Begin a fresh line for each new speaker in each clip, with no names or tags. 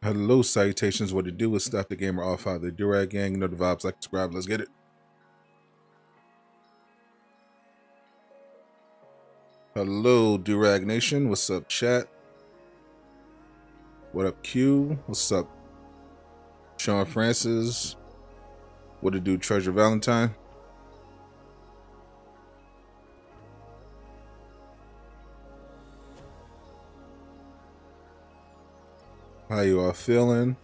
Hello, salutations. What to do is Stop the Gamer off out of the Durag Gang. You know the vibes, like, subscribe, let's get it. Hello, Durag Nation. What's up, chat? What up, Q? What's up, Sean Francis? What to do, Treasure Valentine? How you all feeling?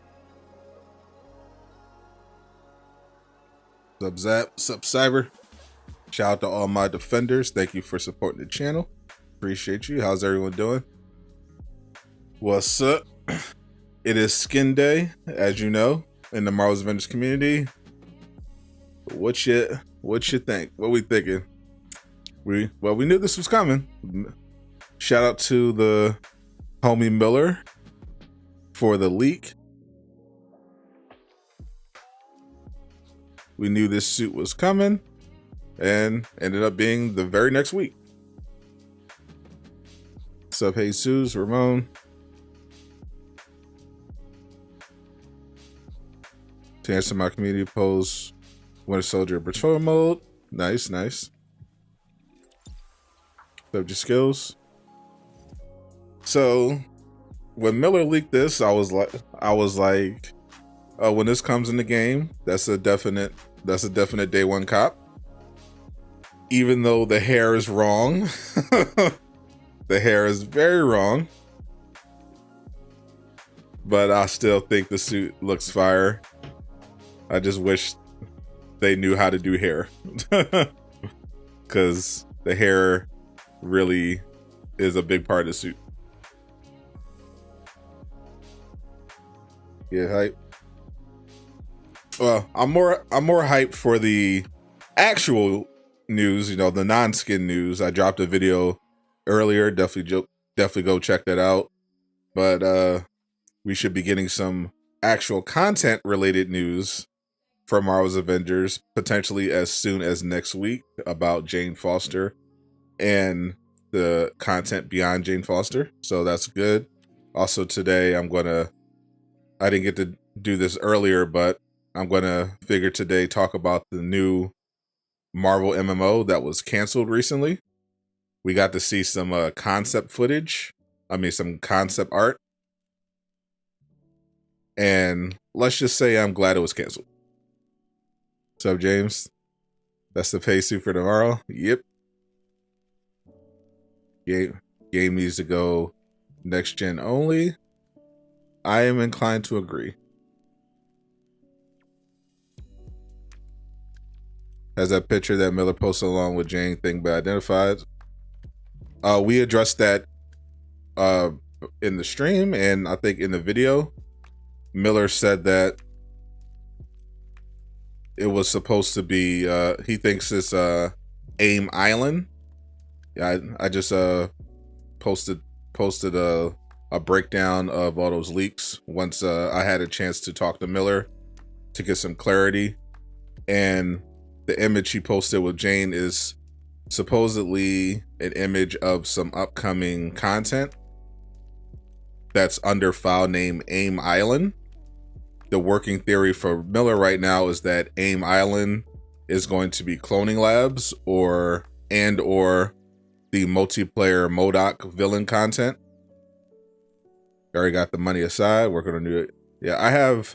What's up, Zap? What's up, Cyber? Shout out to all my defenders. Thank you for supporting the channel. Appreciate you. How's everyone doing? What's up? It is skin day, as you know, in the Marvel's Avengers community. What you think? What we thinking? We knew this was coming. Shout out to the homie Miller for the leak. We knew this suit was coming and ended up being the very next week. What's up, Jesus, Ramon? To answer my community post, Winter Soldier Patrol mode. Nice, nice. What's up, your skills? So when Miller leaked this, I was like, oh, when this comes in the game, that's a definite day one cop. Even though the hair is wrong. The hair is very wrong. But I still think the suit looks fire. I just wish they knew how to do hair. Because the hair really is a big part of the suit. Yeah, hype. Well, I'm more hyped for the actual news, you know, the non-skin news. I dropped a video earlier. Definitely go check that out. But we should be getting some actual content related news from Marvel's Avengers potentially as soon as next week about Jane Foster and the content beyond Jane Foster. So that's good. Also today I didn't get to do this earlier, but I'm gonna figure today talk about the new Marvel MMO that was canceled recently. We got to see some concept footage. Some concept art. And let's just say I'm glad it was canceled. What's up, James? That's the pay suit for tomorrow? Yep. Game needs to go next gen only. I am inclined to agree. Has that picture that Miller posted along with Jane thing been identified? We addressed that in the stream, and I think in the video, Miller said that it was supposed to be, he thinks it's AIM Island. Yeah, I just posted a breakdown of all those leaks once I had a chance to talk to Miller to get some clarity. And the image he posted with Jane is supposedly an image of some upcoming content that's under file name AIM Island. The working theory for Miller right now is that AIM Island is going to be cloning labs or the multiplayer MODOK villain content. Already got the money aside. We're gonna do it. Yeah,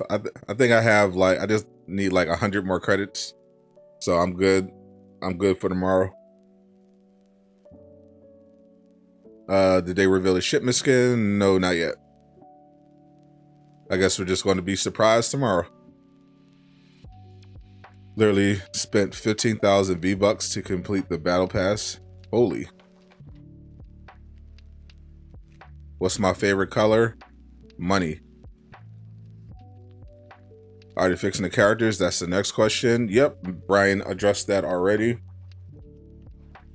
I think I have I just need 100 more credits. So I'm good. I'm good for tomorrow. Did they reveal the shipment skin? No, not yet. I guess we're just going to be surprised tomorrow. Literally spent 15,000 V-Bucks to complete the battle pass. Holy. What's my favorite color? Money. Already fixing the characters? That's the next question. Yep, Brian addressed that already.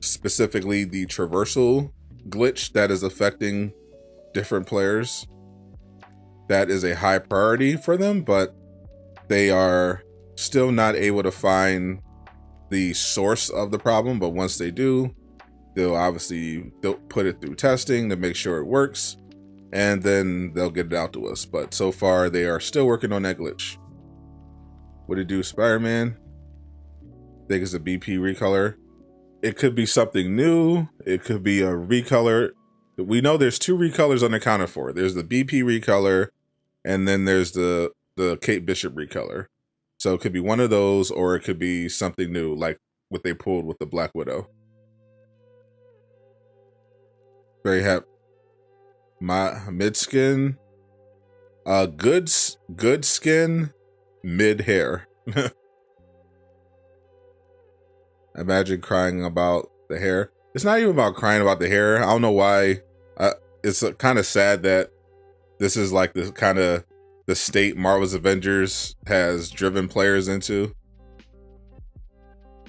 Specifically the traversal glitch that is affecting different players. That is a high priority for them, but they are still not able to find the source of the problem. But once they do, they'll put it through testing to make sure it works. and then they'll get it out to us. But so far, they are still working on that glitch. What do you do, Spider-Man? I think it's a BP recolor. It could be something new. It could be a recolor. We know there's 2 recolors unaccounted for. There's the BP recolor, and then there's the Kate Bishop recolor. So it could be one of those, or it could be something new, like what they pulled with the Black Widow. Very happy. My mid skin, good skin, mid hair. Imagine crying about the hair. It's not even about crying about the hair. I don't know why. It's kind of sad that this is like the kind of the state Marvel's Avengers has driven players into.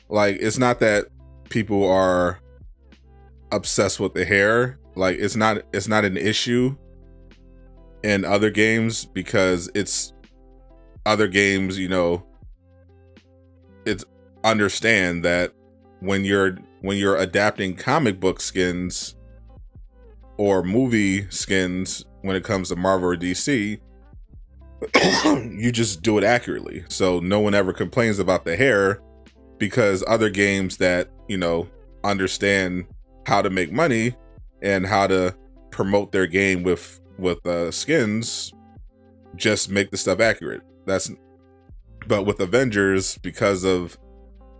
Like, it's not that people are obsessed with the hair. Like, it's not an issue in other games, because it's other games, you know, it's understand that when you're adapting comic book skins or movie skins, when it comes to Marvel or DC, you just do it accurately. So no one ever complains about the hair, because other games that, you know, understand how to make money and how to promote their game with skins, just make the stuff accurate. But with Avengers, because of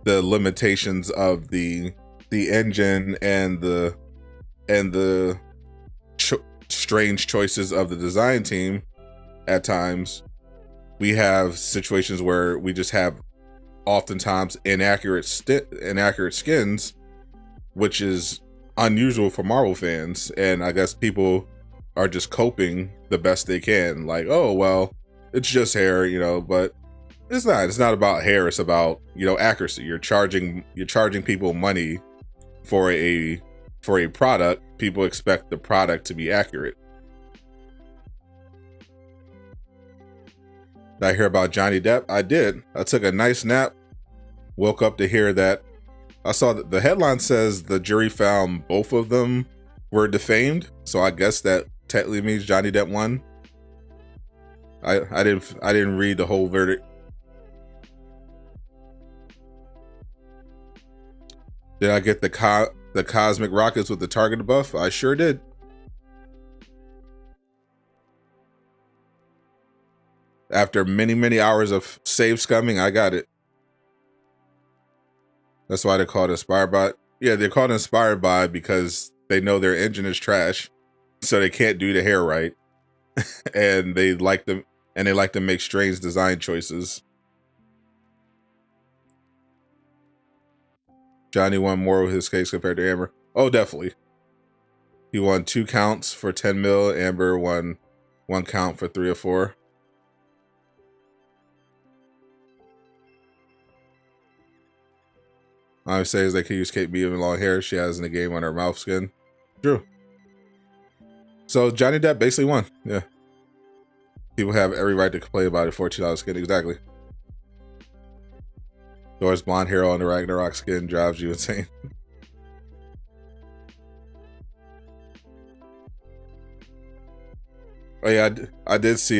the limitations of the engine and the strange choices of the design team, at times we have situations where we just have oftentimes inaccurate skins, which is unusual for Marvel fans. And I guess people are just coping the best they can, like, oh well, it's just hair, you know. But it's not about hair. It's about, you know, accuracy. You're charging people money for a product. People expect the product to be accurate. Did I hear about Johnny Depp? I did. I took a nice nap, woke up to hear that. I saw that the headline says the jury found both of them were defamed, so I guess that technically means Johnny Depp won. I didn't read the whole verdict. Did I get the cosmic rockets with the target buff? I sure did. After many hours of save scumming, I got it. That's why they're called Inspired By. Yeah, they're called Inspired By because they know their engine is trash, so they can't do the hair right, and they like to make strange design choices. Johnny won more with his case compared to Amber. Oh, definitely. He won 2 counts for 10 mil. Amber won 1 count for 3 or 4. All I say is they can use Kate B with long hair she has in the game on her mouth skin. True. So Johnny Depp basically won. Yeah. People have every right to complain about it. $14 skin, exactly. Thor's blonde hair on the Ragnarok skin drives you insane. Oh yeah, I did see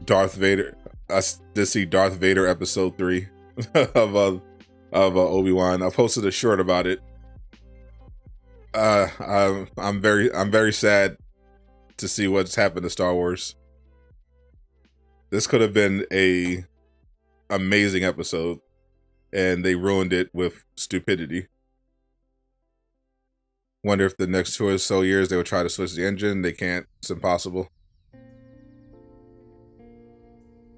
Darth Vader. I did see Darth Vader episode 3 of Obi-Wan. I posted a short about it. I'm very sad to see what's happened to Star Wars. This could have been a amazing episode, and they ruined it with stupidity. Wonder if the next 2 or so years they will try to switch the engine. They can't. It's impossible.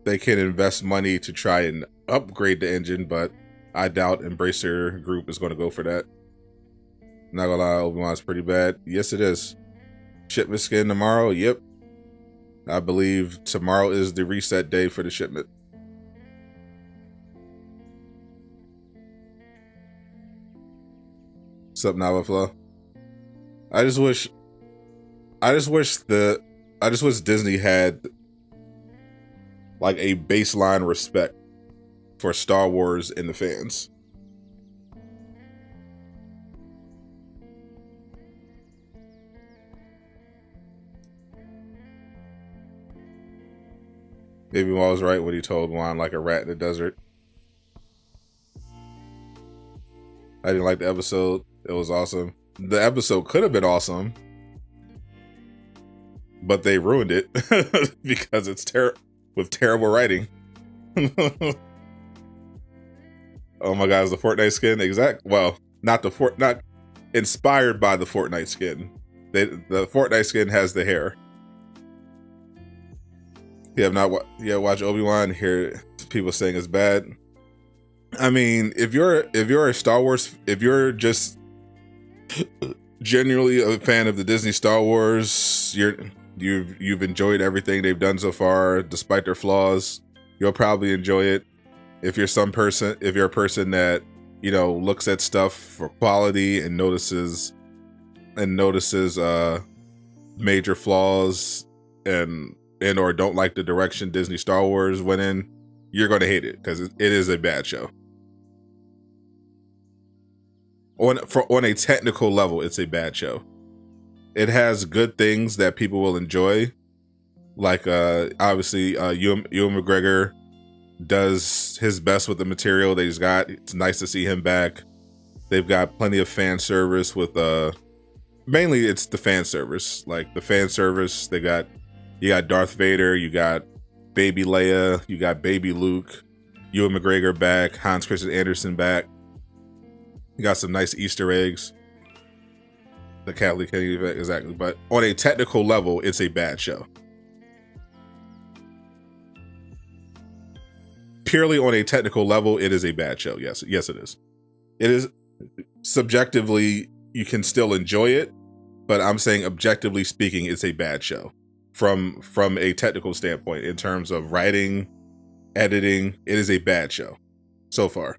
They can invest money to try and upgrade the engine, but I doubt Embracer Group is going to go for that. Not gonna lie, Obi-Wan's pretty bad. Yes, it is. Shipment skin tomorrow. Yep. I believe tomorrow is the reset day for the shipment. What's up, Nava Flow? I just wish Disney had like a baseline respect for Star Wars and the fans. Maybe Maul was right when he told Juan like a rat in the desert. I didn't like the episode. It was awesome. The episode could have been awesome, but they ruined it because it's with terrible writing. Oh my god, is the Fortnite skin well, not inspired by the Fortnite skin. The Fortnite skin has the hair. You have not watch Obi-Wan, hear people saying it's bad. I mean, if you're a Star Wars, if you're just genuinely a fan of the Disney Star Wars, you've enjoyed everything they've done so far, despite their flaws, you'll probably enjoy it. If you're a person that, you know, looks at stuff for quality and notices major flaws and or don't like the direction Disney Star Wars went in, you're going to hate it because it is a bad show. On a technical level, it's a bad show. It has good things that people will enjoy, like obviously Ewan McGregor does his best with the material that he's got. It's nice to see him back. They've got plenty of fan service with mainly it's the fan service. Like the fan service, you got Darth Vader, you got baby Leia, you got baby Luke, Ewan McGregor back, Hans Christian Andersen back. You got some nice Easter eggs. The Catholic event, exactly. But on a technical level, it's a bad show. Purely on a technical level, it is a bad show. Yes, it is. It is subjectively, you can still enjoy it, but I'm saying objectively speaking, it's a bad show from a technical standpoint. In terms of writing, editing, it is a bad show so far.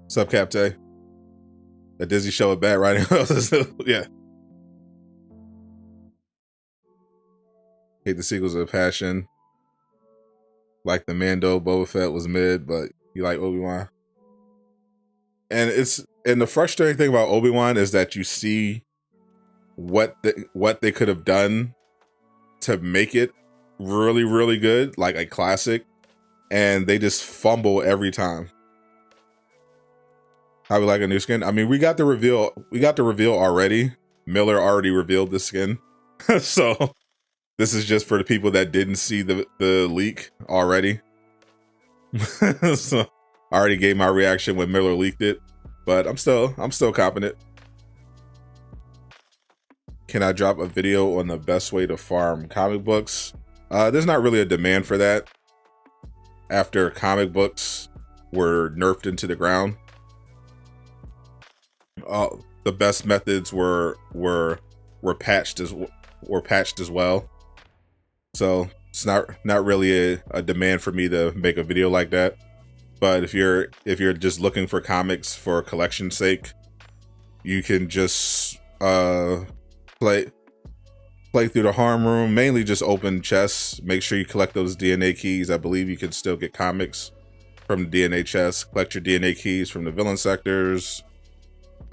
Sup, Captain? A Disney show with bad writing. Yeah. Hate the sequels of Passion. Like the Mando Boba Fett was mid, but you like Obi-Wan. And the frustrating thing about Obi-Wan is that you see what they could have done to make it really, really good, like a classic, and they just fumble every time. How we like a new skin? I mean, we got the reveal already. Miller already revealed the skin. So this is just for the people that didn't see the leak already. So I already gave my reaction when Miller leaked it, but I'm still confident. Can I drop a video on the best way to farm comic books? There's not really a demand for that after comic books were nerfed into the ground. The best methods were patched as well. So it's not really a demand for me to make a video like that. But if you're just looking for comics for collection's sake, you can just play through the harm room. Mainly just open chests. Make sure you collect those DNA keys. I believe you can still get comics from the DNA chests. Collect your DNA keys from the villain sectors.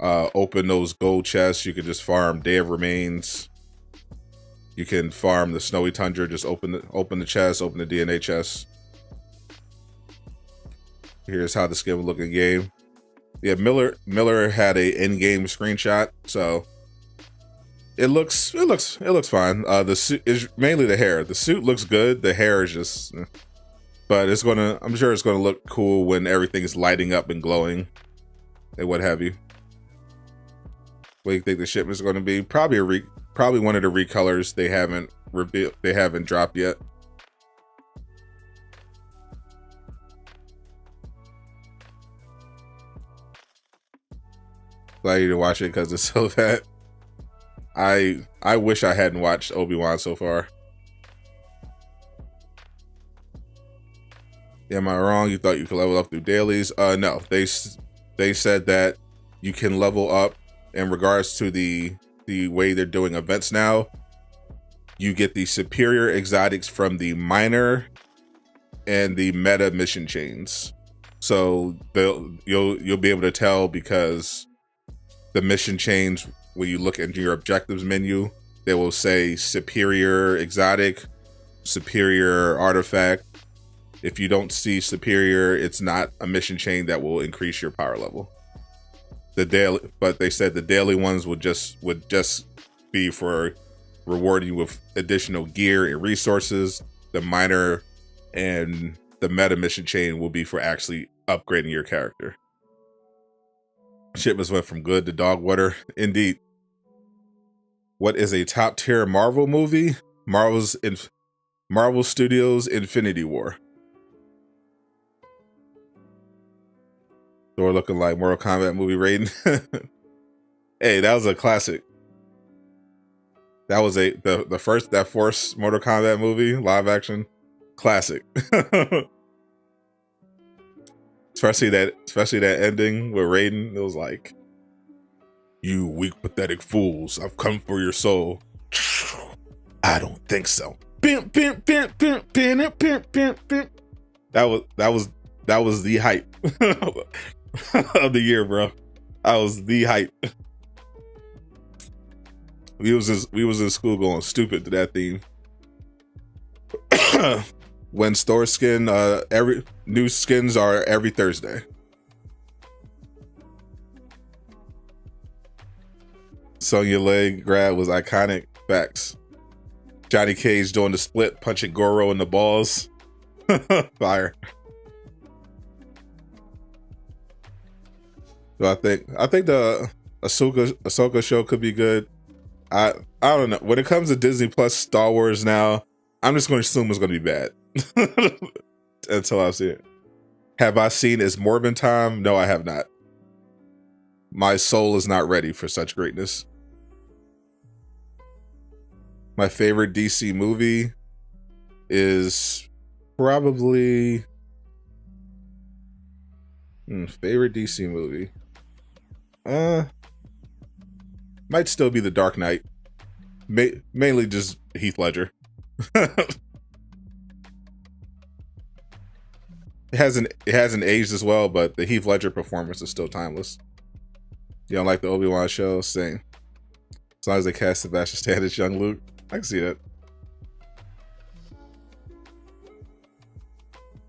Open those gold chests. You can just farm Day of Remains. You can farm the Snowy Tundra. Just open the chest, open the DNA chest. Here's how the skin would look in game. Yeah, Miller had a in-game screenshot, so it looks fine. The suit is mainly the hair. The suit looks good. The hair is just, but I'm sure it's gonna look cool when everything is lighting up and glowing, and what have you. What do you think the shipment's going to be? Probably one of the recolors they haven't dropped yet. Glad you didn't watch it because it's so bad. I wish I hadn't watched Obi-Wan so far. Yeah, am I wrong? You thought you could level up through dailies? No, they said that you can level up in regards to the way they're doing events now. You get the superior exotics from the minor and the meta mission chains. So you'll be able to tell because the mission chains, when you look into your objectives menu, they will say superior exotic superior artifact. If you don't see superior, it's not a mission chain that will increase your power level. But they said the daily ones would just be for rewarding you with additional gear and resources. The minor and the meta mission chain will be for actually upgrading your character. Shipments went from good to dog water. Indeed. What is a top tier Marvel movie? Marvel Studios Infinity War. Thor looking like Mortal Kombat movie rating. Hey, that was a classic. That was the first Mortal Kombat movie, live action, classic. especially that ending with Raiden. It was like, "You weak, pathetic fools! I've come for your soul." I don't think so. That was the hype of the year, bro. That was the hype. We was in school going stupid to that theme. When store skin, every new skins are every Thursday. Sonya leg grab was iconic. Facts. Johnny Cage doing the split, punching Goro in the balls. Fire. So I think the Ahsoka show could be good. I don't know. When it comes to Disney Plus Star Wars now, I'm just going to assume it's going to be bad until I see it. Have I seen It's Morbin Time? No, I have not. My soul is not ready for such greatness. My favorite DC movie is probably favorite DC movie. Might still be The Dark Knight. Mainly just Heath Ledger. It hasn't aged as well, but the Heath Ledger performance is still timeless. You don't like the Obi-Wan show? Same. As long as they cast Sebastian Stan as young Luke, I can see that.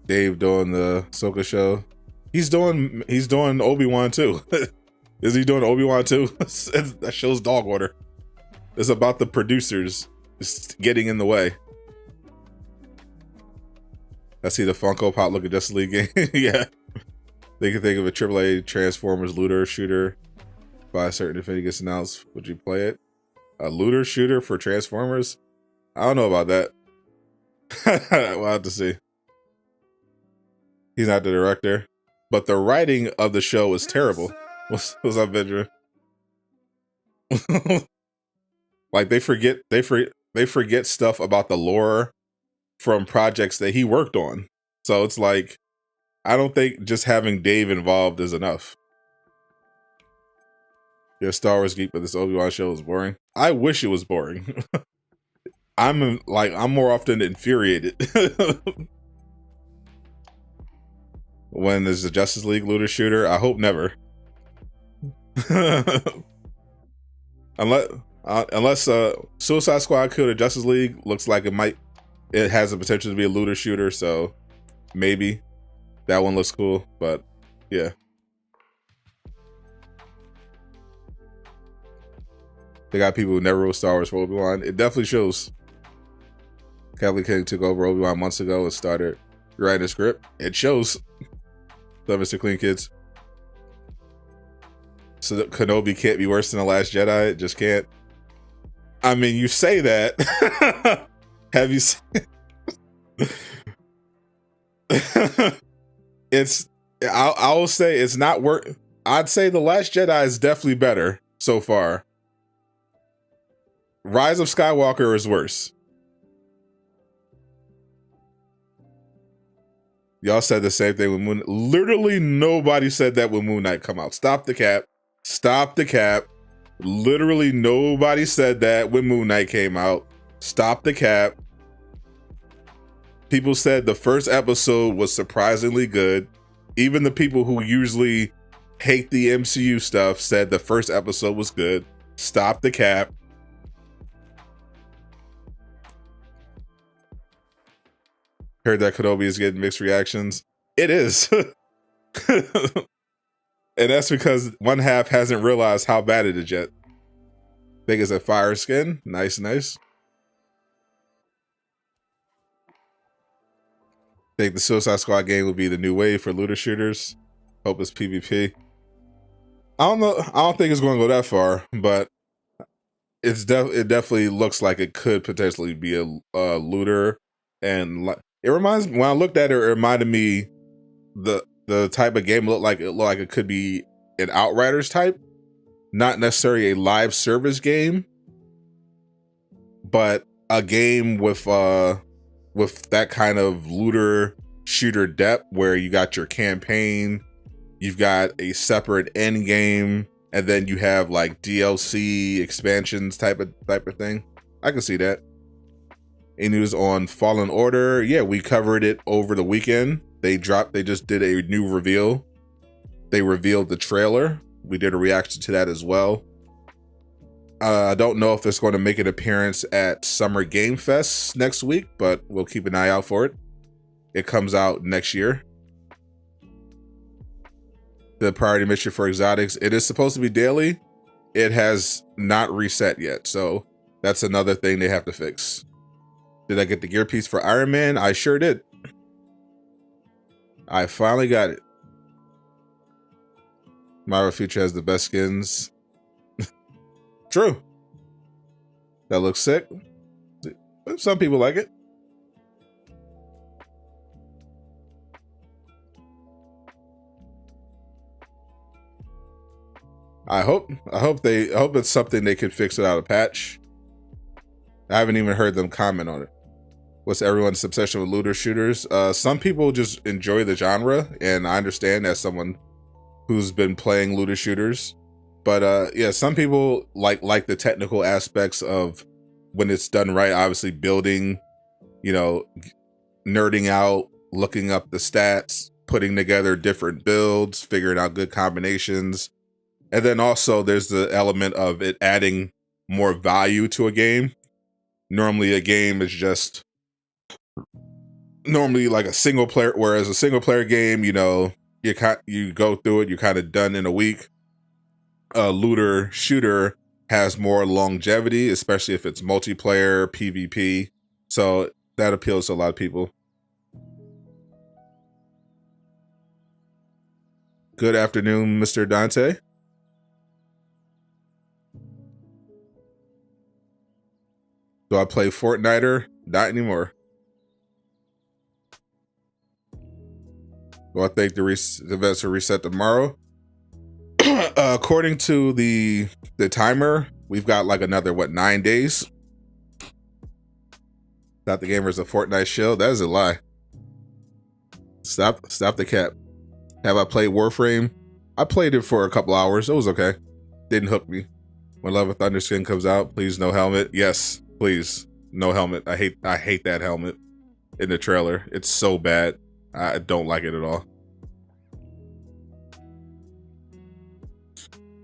Dave doing the Ahsoka show. He's doing Obi-Wan too. Is he doing Obi-Wan too? That show's dog water. It's about the producers just getting in the way. I see the Funko Pop look at Justice League game. Yeah. They can think of a AAA Transformers looter shooter by a certain if it gets announced. Would you play it? A looter shooter for Transformers? I don't know about that. We'll have to see. He's not the director. But the writing of the show is terrible. What's up, Avenger? Like they forget stuff about the lore from projects that he worked on. So it's like, I don't think just having Dave involved is enough. You're a Star Wars geek, but this Obi-Wan show is boring. I wish it was boring. I'm more often infuriated when there's a Justice League looter shooter. I hope never. Unless Suicide Squad killed a Justice League, looks like it has the potential to be a looter shooter, so maybe that one looks cool, but yeah. They got people who never wrote Star Wars for Obi-Wan. It definitely shows. Kathleen King took over Obi-Wan months ago and started writing a script. It shows. So, Mr. Clean Kids. So Kenobi can't be worse than The Last Jedi. It just can't. I mean, you say that. Have you seen? I will say it's not worth. I'd say The Last Jedi is definitely better so far. Rise of Skywalker is worse. Y'all said the same thing with Moon. Literally nobody said that when Moon Knight come out. Stop the cap. Stop the cap. Literally nobody said that when Moon Knight came out. Stop the cap. People said the first episode was surprisingly good. Even the people who usually hate the MCU stuff said the first episode was good. Stop the cap. Heard that Kenobi is getting mixed reactions. It is. And that's because one half hasn't realized how bad it is yet. Think it's a fire skin. Nice, nice. Think the Suicide Squad game will be the new wave for looter shooters. Hope it's PvP. I don't know. I don't think it's going to go that far, but it definitely looks like it could potentially be a looter. And it reminds me, when I looked at it, it reminded me the type of game looked like it could be an Outriders type, not necessarily a live service game, but a game with that kind of looter shooter depth where you got your campaign, you've got a separate end game, and then you have like DLC expansions type of thing. I can see that. Any news on Fallen Order? Yeah, we covered it over the weekend. They just did a new reveal. They revealed the trailer. We did a reaction to that as well. I don't know if it's going to make an appearance at Summer Game Fest next week, but we'll keep an eye out for it. It comes out next year. The priority mission for exotics, it is supposed to be daily. It has not reset yet, so that's another thing they have to fix. Did I get the gear piece for Iron Man? I sure did. I finally got it. Marvel Future has the best skins. True. That looks sick. Some people like it. I hope it's something they could fix without a patch. I haven't even heard them comment on it. What's everyone's obsession with looter shooters? Some people just enjoy the genre, and I understand as someone who's been playing looter shooters. But yeah, some people like the technical aspects of when it's done right, obviously building, nerding out, looking up the stats, putting together different builds, figuring out good combinations. And then also there's the element of it adding more value to a game. Normally a game is just like a single player, whereas a single player game, you go through it, you're kind of done in a week. A looter shooter has more longevity, especially if it's multiplayer, PvP. So that appeals to a lot of people. Good afternoon, Mr. Dante. Do I play Fortnite? Not anymore. Do I think the events will reset tomorrow? According to the timer, we've got like another 9 days. Not the gamers a Fortnite shill. That is a lie. Stop the cap. Have I played Warframe? I played it for a couple hours. It was okay. Didn't hook me. When Love of Thunder skin comes out, please no helmet. Yes, please no helmet. I hate that helmet in the trailer. It's so bad. I don't like it at all.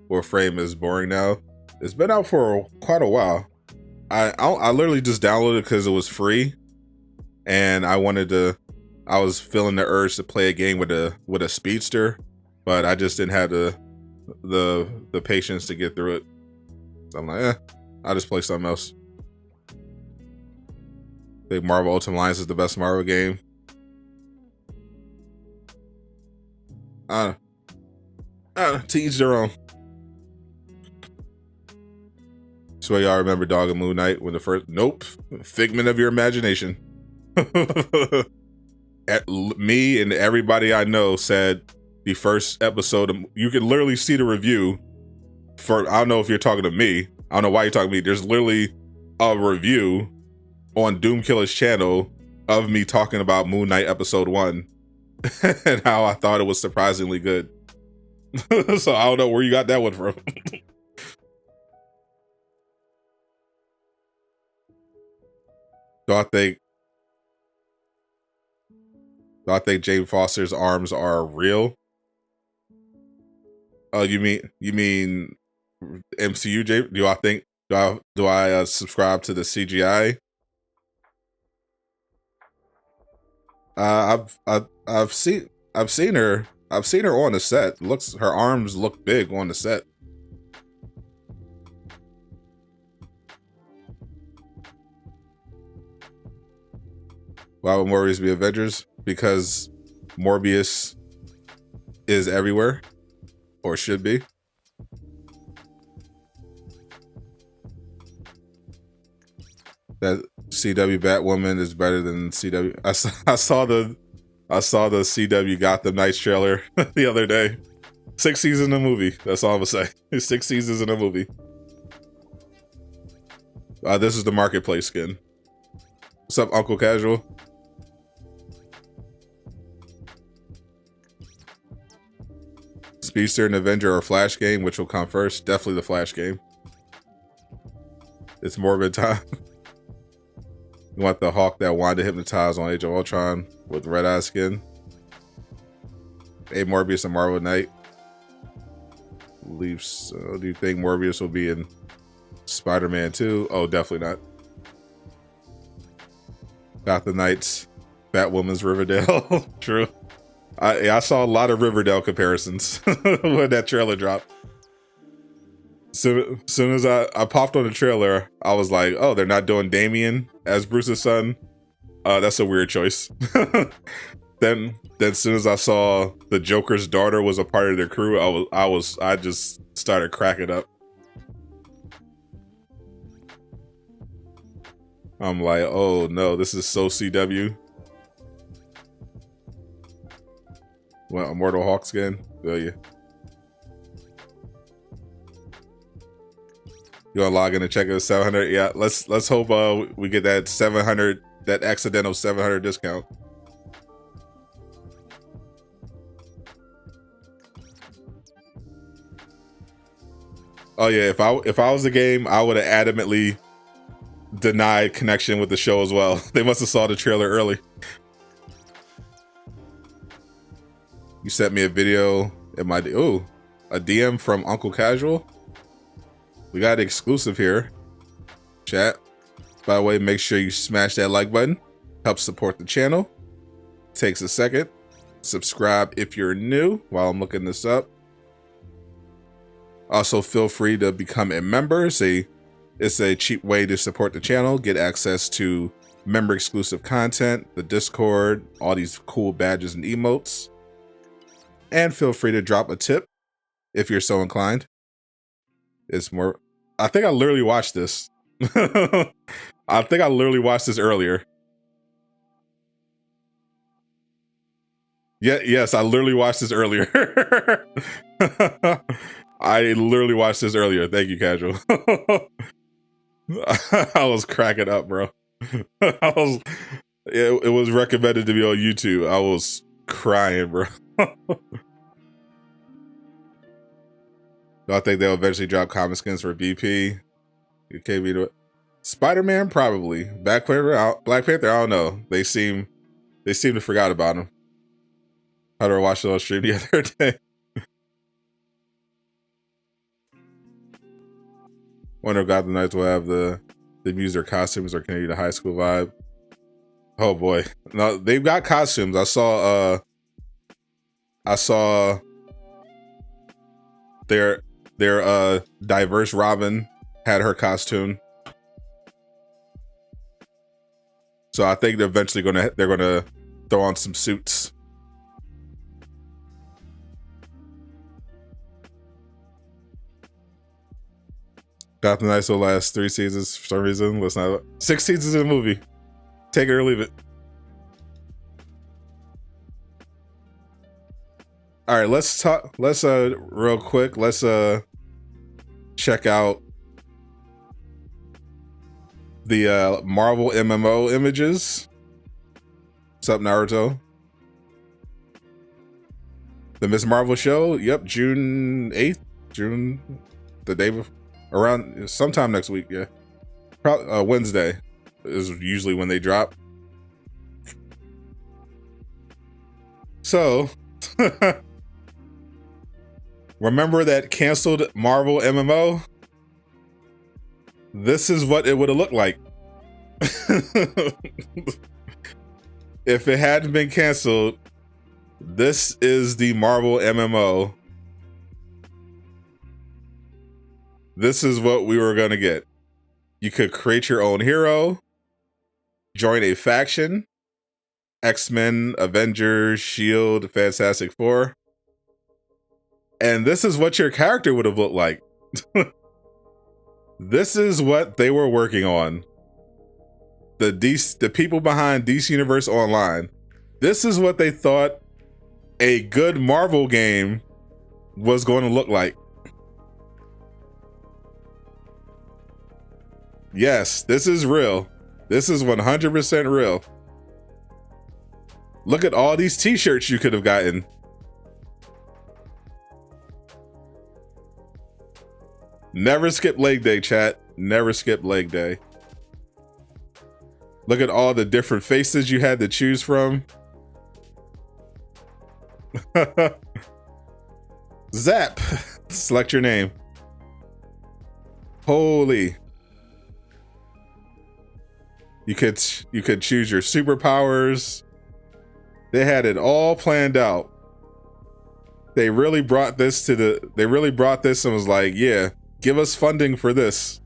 Warframe is boring now. It's been out for quite a while. I literally just downloaded it because it was free, and I was feeling the urge to play a game with a speedster, but I just didn't have the patience to get through it. So I'm like, I'll just play something else. I think Marvel Ultimate Alliance is the best Marvel game. To each their own. So y'all remember Dog and Moon Knight when the first... Nope. Figment of your imagination. Me and everybody I know said the first episode... You can literally see the review for... I don't know if you're talking to me. I don't know why you're talking to me. There's literally a review on Doomkiller's channel of me talking about Moon Knight episode 1 and how I thought it was surprisingly good. So I don't know where you got that one from. Do I think Jane Foster's arms are real? Oh, you mean MCU? Do I subscribe to the CGI? I've seen her. I've seen her on the set. Her arms look big on the set. Why would Morbius be Avengers? Because Morbius is everywhere, or should be. That CW Batwoman is better than CW. I saw the CW Gotham Knights trailer the other day. 6 seasons in a movie. That's all I'm gonna say. 6 seasons in a movie. This is the marketplace skin. What's up, Uncle Casual? Speedster and Avenger or Flash game, which will come first? Definitely the Flash game. It's Morbid time. You want the Hawk that Wanda hypnotized on Age of Ultron with red eye skin. A Morbius and Marvel Knight. Do you think Morbius will be in Spider-Man 2? Oh, definitely not. Gotham Knights, Batwoman's Riverdale. True. I saw a lot of Riverdale comparisons when that trailer dropped. Soon as I popped on the trailer, I was like, oh, they're not doing Damian as Bruce's son. That's a weird choice. Then as soon as I saw the Joker's daughter was a part of their crew, I just started cracking up. I'm like, oh no, this is so CW. What, Immortal Hawk skin? Oh yeah. You wanna log in and check it at 700? Yeah, let's hope we get that 700, that accidental 700 discount. Oh yeah, if I was the game, I would have adamantly denied connection with the show as well. They must have saw the trailer early. You sent me a video in my a DM from Uncle Casual. We got an exclusive here. Chat. By the way, make sure you smash that like button. Helps support the channel. Takes a second. Subscribe if you're new while I'm looking this up. Also, feel free to become a member. It's a cheap way to support the channel. Get access to member exclusive content, the Discord, all these cool badges and emotes. And feel free to drop a tip if you're so inclined. It's more... I think I literally watched this. I think I literally watched this earlier. Yeah, yes, I literally watched this earlier. I literally watched this earlier. Thank you, Casual. I was cracking up, bro. It was recommended to me on YouTube. I was crying, bro. Do I think they'll eventually drop comic skins for BP? Okay, Spider-Man probably. Black Panther, I don't know. They seem to forgot about him. How do I watch it on stream the other day? Wonder if Gotham Knights will have the use their costumes or can you the high school vibe? Oh boy, no, they've got costumes. I saw their diverse Robin had her costume. So I think they're eventually they're gonna throw on some suits. Gotham Knights will last 3 seasons for some reason. Let's not 6 seasons in a movie. Take it or leave it. All right, let's talk. Let's real quick. Let's check out the Marvel MMO images. What's up, Naruto? The Miss Marvel show. Yep, June 8th. The day before. Around sometime next week, yeah. Probably Wednesday is usually when they drop. So, remember that canceled Marvel MMO? This is what it would have looked like. if it hadn't been canceled, this is the Marvel MMO. This is what we were gonna get. You could create your own hero, join a faction, X-Men, Avengers, Shield, Fantastic Four. And this is what your character would have looked like. This is what they were working on. The people behind DC Universe Online. This is what they thought a good Marvel game was going to look like. Yes, this is real. This is 100% real. Look at all these t-shirts you could have gotten. Never skip leg day, chat. Never skip leg day. Look at all the different faces you had to choose from. Zap. Select your name. Holy. You could choose your superpowers. They had it all planned out. They really brought this and was like, yeah, give us funding for this.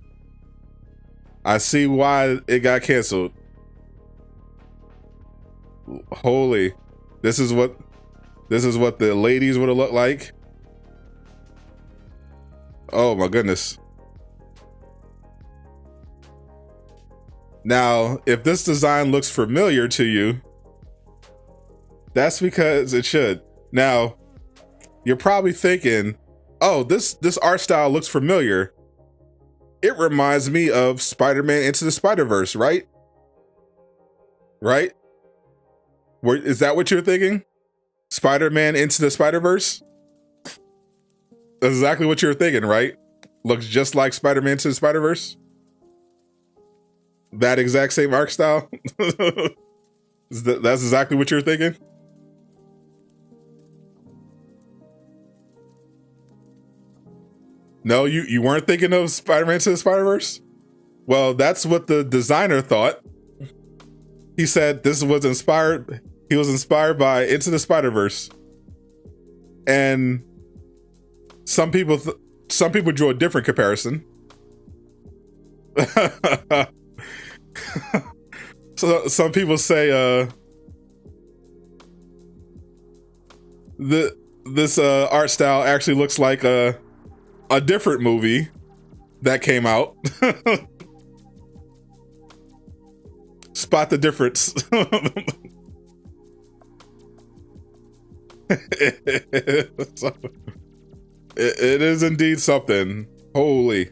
I see why it got canceled. Holy. This is what the ladies would have looked like. Oh my goodness. Now, if this design looks familiar to you, that's because it should. Now, you're probably thinking, oh, this art style looks familiar. It reminds me of Spider-Man Into the Spider-Verse, right? Right? Is that what you're thinking? Spider-Man Into the Spider-Verse? That's exactly what you're thinking, right? Looks just like Spider-Man Into the Spider-Verse? That exact same art style? That's exactly what you're thinking? No, you weren't thinking of Spider-Man Into the Spider-Verse? Well, that's what the designer thought. He said he was inspired by Into the Spider-Verse. And some people drew a different comparison. So some people say this art style actually looks like a different movie that came out. Spot the difference. It is indeed something. Holy.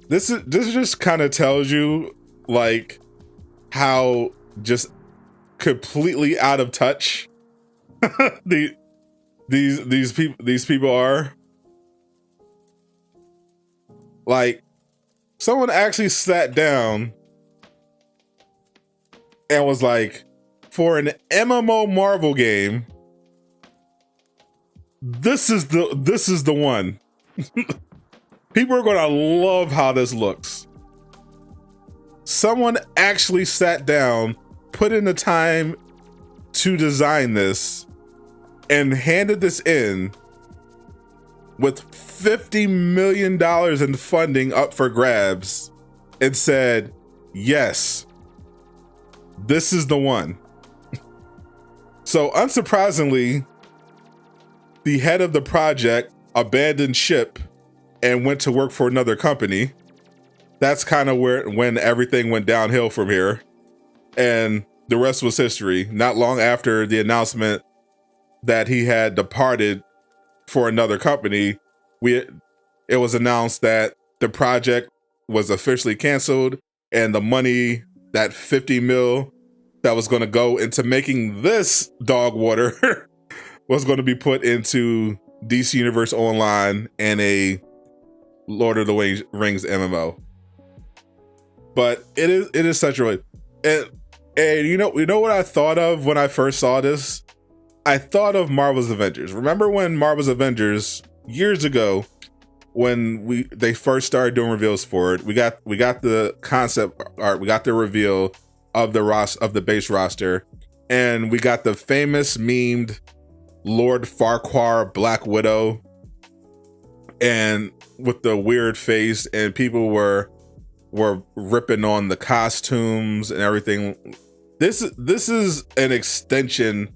This just kind of tells you like how just completely out of touch these people are. Like, someone actually sat down and was like, for an MMO Marvel game, this is the one. People are gonna love how this looks. Someone actually sat down, put in the time to design this, and handed this in with $50 million in funding up for grabs and said, yes, this is the one. So unsurprisingly, the head of the project abandoned ship and went to work for another company. That's kind of when everything went downhill from here. And the rest was history. Not long after the announcement that he had departed for another company, it was announced that the project was officially canceled, and the money, that 50 mil that was going to go into making this dog water was going to be put into DC Universe Online and a Lord of the Rings MMO. But it is such a, and you know what I thought of when I first saw this? I thought of Marvel's Avengers. Remember when Marvel's Avengers years ago, when they first started doing reveals for it, we got the concept art, we got the reveal, of the base roster, and we got the famous memed Lord Farquhar Black Widow, and with the weird face, and people were ripping on the costumes and everything. This is an extension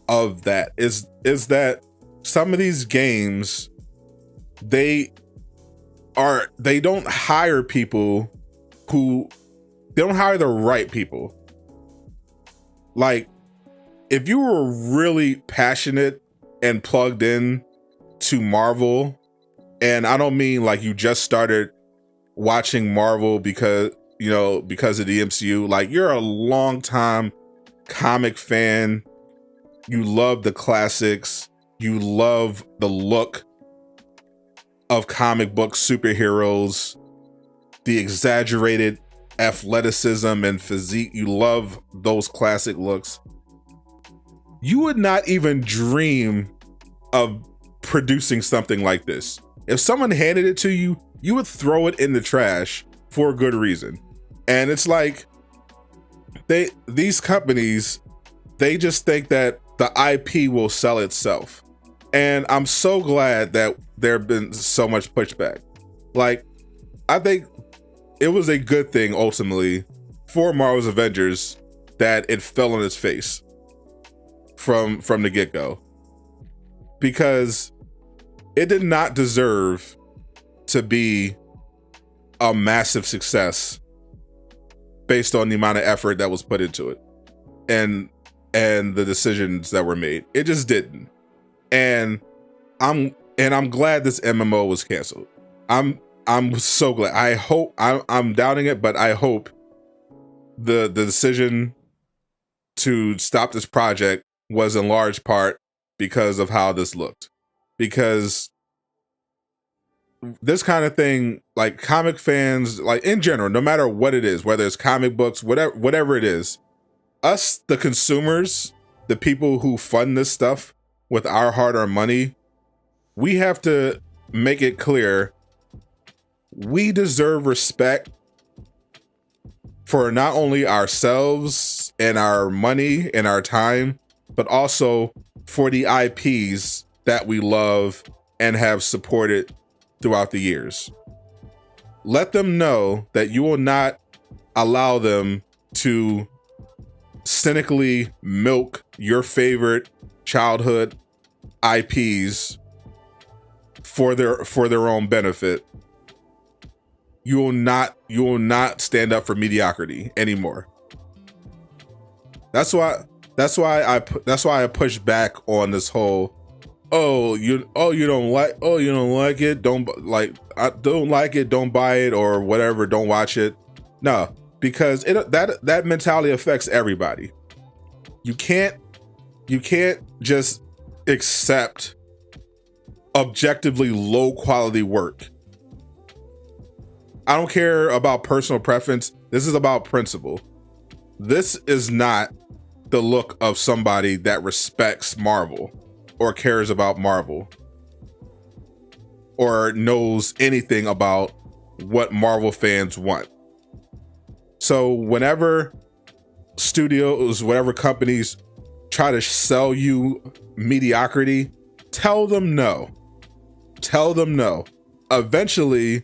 of that. Is that some of these games, they don't hire people they don't hire the right people. Like, if you were really passionate and plugged in to Marvel, and I don't mean like you just started watching Marvel because of the MCU, like you're a long time comic fan, you love the classics, you love the look of comic book superheroes, the exaggerated athleticism and physique, you love those classic looks, you would not even dream of producing something like this. If someone handed it to you, you would throw it in the trash for a good reason. And it's like these companies, they just think that the IP will sell itself. And I'm so glad that there have been so much pushback. Like, I think it was a good thing ultimately for Marvel's Avengers that it fell on its face from the get-go, because it did not deserve to be a massive success based on the amount of effort that was put into it and the decisions that were made. It just didn't. And I'm glad this MMO was canceled. I'm so glad. I hope, I'm doubting it, but I hope the decision to stop this project was in large part because of how this looked. Because this kind of thing, like comic fans, like in general, no matter what it is, whether it's comic books, whatever it is, us, the consumers, the people who fund this stuff with our hard-earned money, we have to make it clear we deserve respect for not only ourselves and our money and our time, but also for the IPs that we love and have supported throughout the years. Let them know that you will not allow them to cynically milk your favorite childhood IPs for their own benefit. You will not stand up for mediocrity anymore. That's why I push back on this whole you don't like it, don't like it, don't buy it, or whatever, don't watch it. No, because that mentality affects everybody. You can't just accept objectively low quality work. I don't care about personal preference. This is about principle. This is not the look of somebody that respects Marvel or cares about Marvel or knows anything about what Marvel fans want. So whenever studios, whatever companies try to sell you mediocrity, tell them no. Tell them no. Eventually,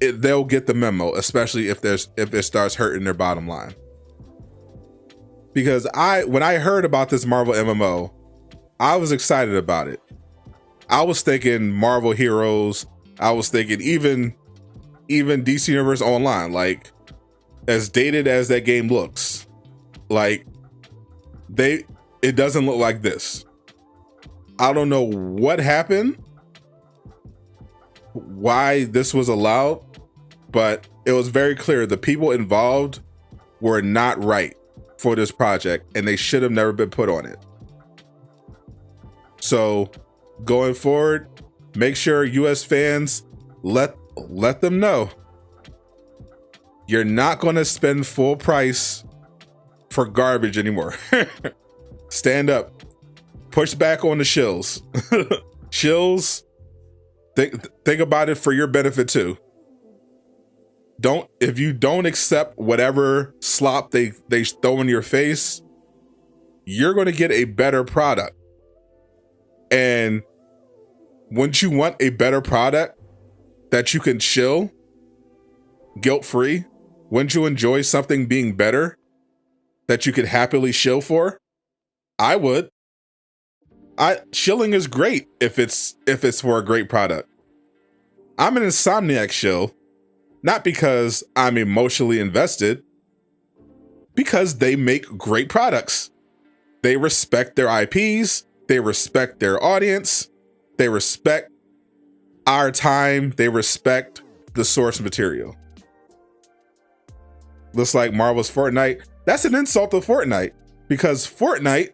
they'll get the memo, especially if it starts hurting their bottom line. Because when I heard about this Marvel MMO, I was excited about it. I was thinking Marvel Heroes. I was thinking even DC Universe Online. Like, as dated as that game looks, like it doesn't look like this. I don't know what happened, why this was allowed, but it was very clear the people involved were not right for this project, and they should have never been put on it. So going forward, make sure US fans let them know you're not going to spend full price for garbage anymore. Stand up, push back on the shills. Shills, think about it for your benefit too. If you don't accept whatever slop they throw in your face, you're going to get a better product. And wouldn't you want a better product that you can chill guilt-free? Wouldn't you enjoy something being better that you could happily chill for? I would. Chilling is great if it's for a great product. I'm an Insomniac shill, not because I'm emotionally invested, because they make great products. They respect their IPs, they respect their audience, they respect our time, they respect the source material. Looks like Marvel's Fortnite. That's an insult to Fortnite, because Fortnite,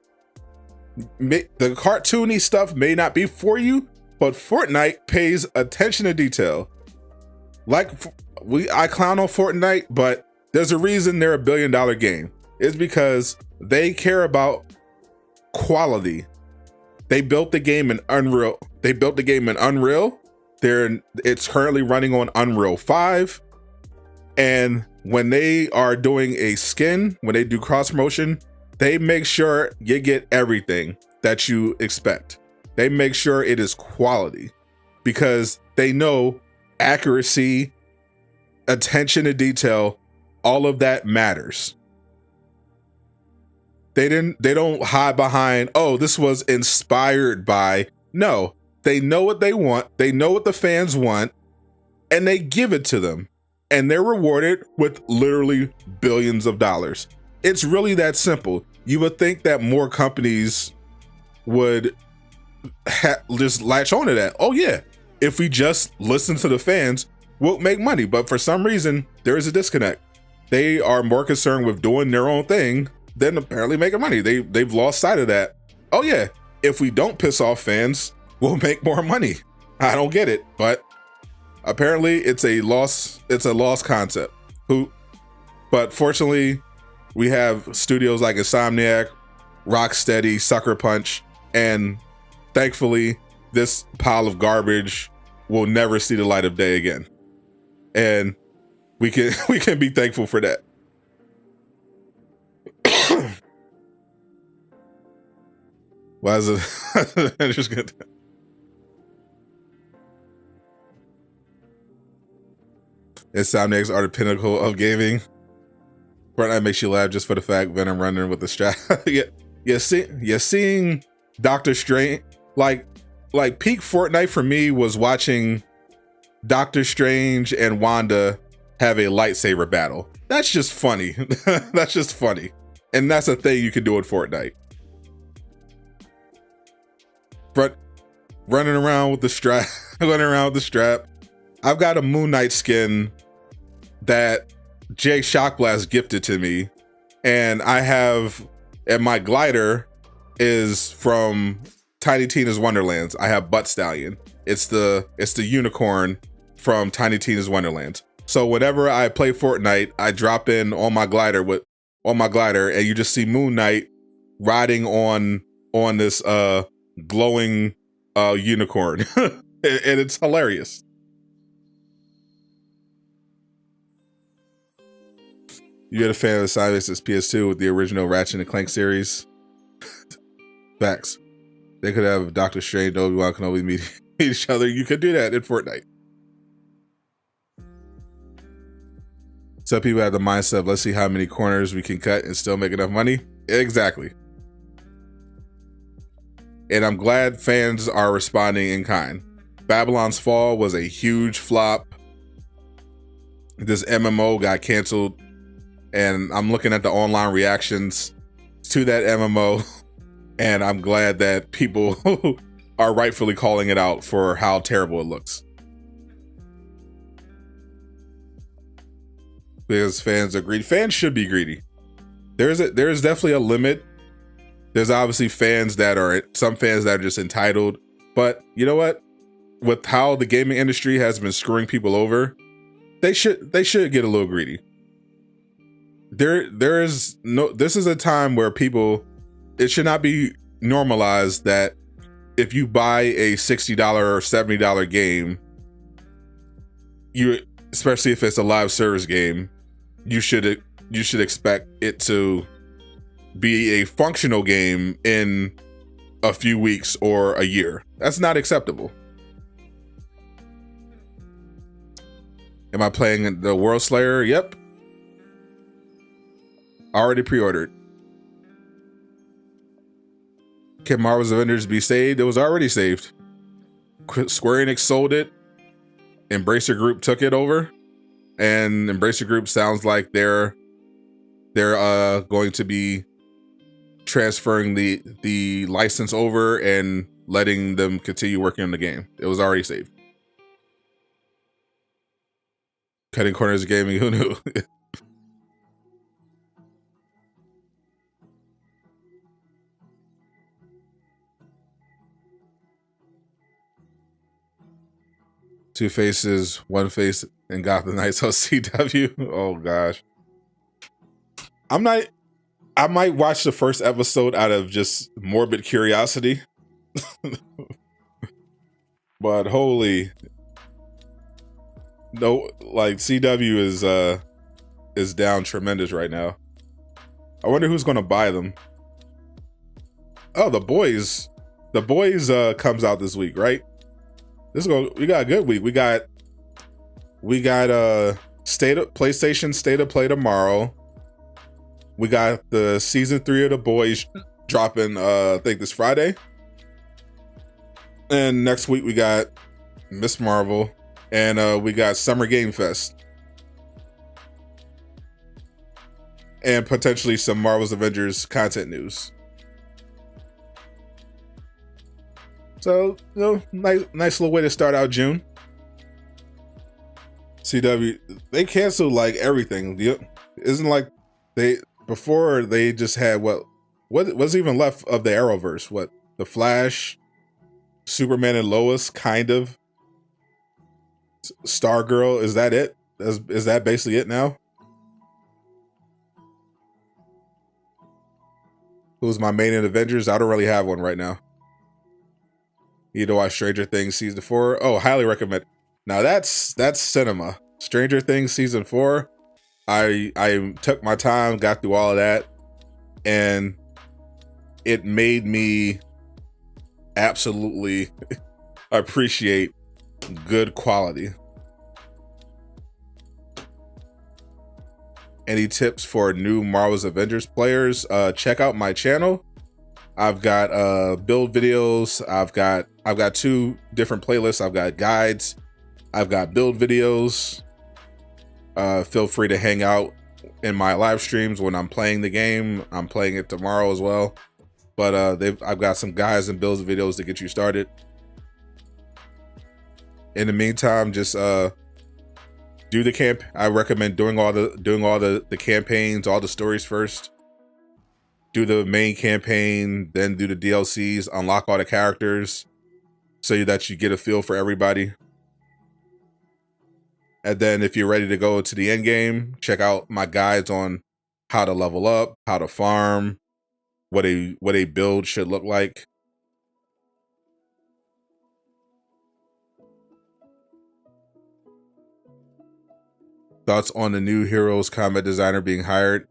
the cartoony stuff may not be for you, but Fortnite pays attention to detail. Like, I clown on Fortnite, but there's a reason they're $1 billion game. It's because they care about quality. They built the game in Unreal. It's currently running on Unreal 5. And when they are doing a skin, when they do cross promotion, they make sure you get everything that you expect. They make sure it is quality, because they know accuracy, attention to detail, all of that matters. They don't hide behind, oh, this was inspired by. No, they know what they want. They know what the fans want, and they give it to them. And they're rewarded with literally billions of dollars. It's really that simple. You would think that more companies would just latch on to that. Oh yeah, if we just listen to the fans, we'll make money. But for some reason, there is a disconnect. They are more concerned with doing their own thing than apparently making money. They've lost sight of that. Oh yeah, if we don't piss off fans, we'll make more money. I don't get it, but apparently it's a lost concept. But fortunately, we have studios like Insomniac, Rocksteady, Sucker Punch, and thankfully, this pile of garbage will never see the light of day again. And we can be thankful for that. Why is it? Just good. Insomniacs are the pinnacle of gaming. Fortnite makes you laugh just for the fact Venom running with the strap. You're seeing Doctor Strange, like peak Fortnite for me was watching Doctor Strange and Wanda have a lightsaber battle. That's just funny. That's just funny. And that's a thing you can do in Fortnite. But running around with the strap, I've got a Moon Knight skin that Jay Shockblast gifted to me, and my glider is from Tiny Tina's Wonderlands. I have Butt Stallion. It's the unicorn from Tiny Tina's Wonderlands. So whenever I play Fortnite, I drop in on my glider, and you just see Moon Knight riding on this glowing unicorn. And it's hilarious. You're a fan of the Simon's PS2 with the original Ratchet and Clank series? Facts. They could have Doctor Strange and Obi-Wan Kenobi meet each other. You could do that in Fortnite. Some people have the mindset of, let's see how many corners we can cut and still make enough money. Exactly. And I'm glad fans are responding in kind. Babylon's Fall was a huge flop. This MMO got canceled. And I'm looking at the online reactions to that MMO, and I'm glad that people are rightfully calling it out for how terrible it looks. Because fans are greedy. Fans should be greedy. There's definitely a limit. There's obviously some fans that are just entitled. But you know what? With how the gaming industry has been screwing people over, they should get a little greedy. This is a time where it should not be normalized that if you buy a $60 or $70 game, especially if it's a live service game, you should you should expect it to be a functional game in a few weeks or a year. That's not acceptable. Am I playing the World Slayer? Yep. Already pre-ordered. Can Marvel's Avengers be saved? It was already saved. Square Enix sold it. Embracer Group took it over. And Embracer Group sounds like they're going to be transferring the license over and letting them continue working on the game. It was already saved. Cutting corners of gaming, who knew? Two Faces, One Face, and Gotham Knights on CW. Oh gosh. I might watch the first episode out of just morbid curiosity. But holy, no, like CW is down tremendous right now. I wonder who's gonna buy them. Oh, The Boys comes out this week, right? We got a good week. We got PlayStation State of Play tomorrow. We got the season 3 of The Boys dropping I think this Friday. And next week we got Miss Marvel, and we got Summer Game Fest. And potentially some Marvel's Avengers content news. So, nice little way to start out June. CW, they canceled like everything. Isn't like before they just had what was even left of the Arrowverse? What, the Flash, Superman and Lois, kind of. Stargirl, is that it? Is that basically it now? Who's my main in Avengers? I don't really have one right now. You know, watch Stranger Things season 4. Oh, highly recommend. Now that's cinema. Stranger Things season 4. I took my time, got through all of that, and it made me absolutely appreciate good quality. Any tips for new Marvel's Avengers players? Check out my channel. I've got build videos. I've got 2 different playlists. I've got guides. I've got build videos. Feel free to hang out in my live streams when I'm playing the game. I'm playing it tomorrow as well. But I've got some guides and builds videos to get you started. In the meantime, just do the camp. I recommend doing all the campaigns, all the stories first. Do the main campaign, then do the DLCs, unlock all the characters so that you get a feel for everybody. And then if you're ready to go to the end game, check out my guides on how to level up, how to farm, what a build should look like. Thoughts on the new Heroes combat designer being hired?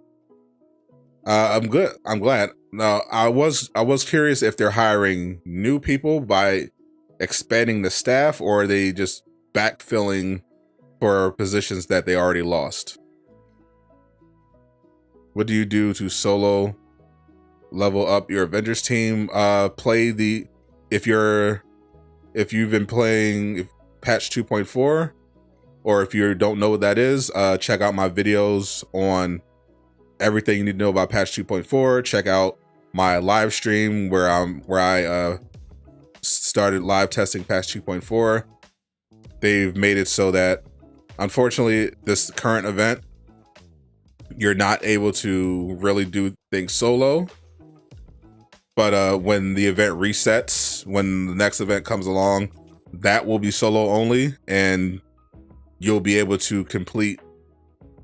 I'm good. I'm glad. Now, I was curious if they're hiring new people by expanding the staff, or are they just backfilling for positions that they already lost. What do you do to solo level up your Avengers team? If you've been playing patch 2.4, or if you don't know what that is, check out my videos on everything you need to know about patch 2.4. Check out my live stream where I started live testing patch 2.4. They've made it so that, unfortunately, this current event, you're not able to really do things solo. But when the event resets, when the next event comes along, that will be solo only, and you'll be able to complete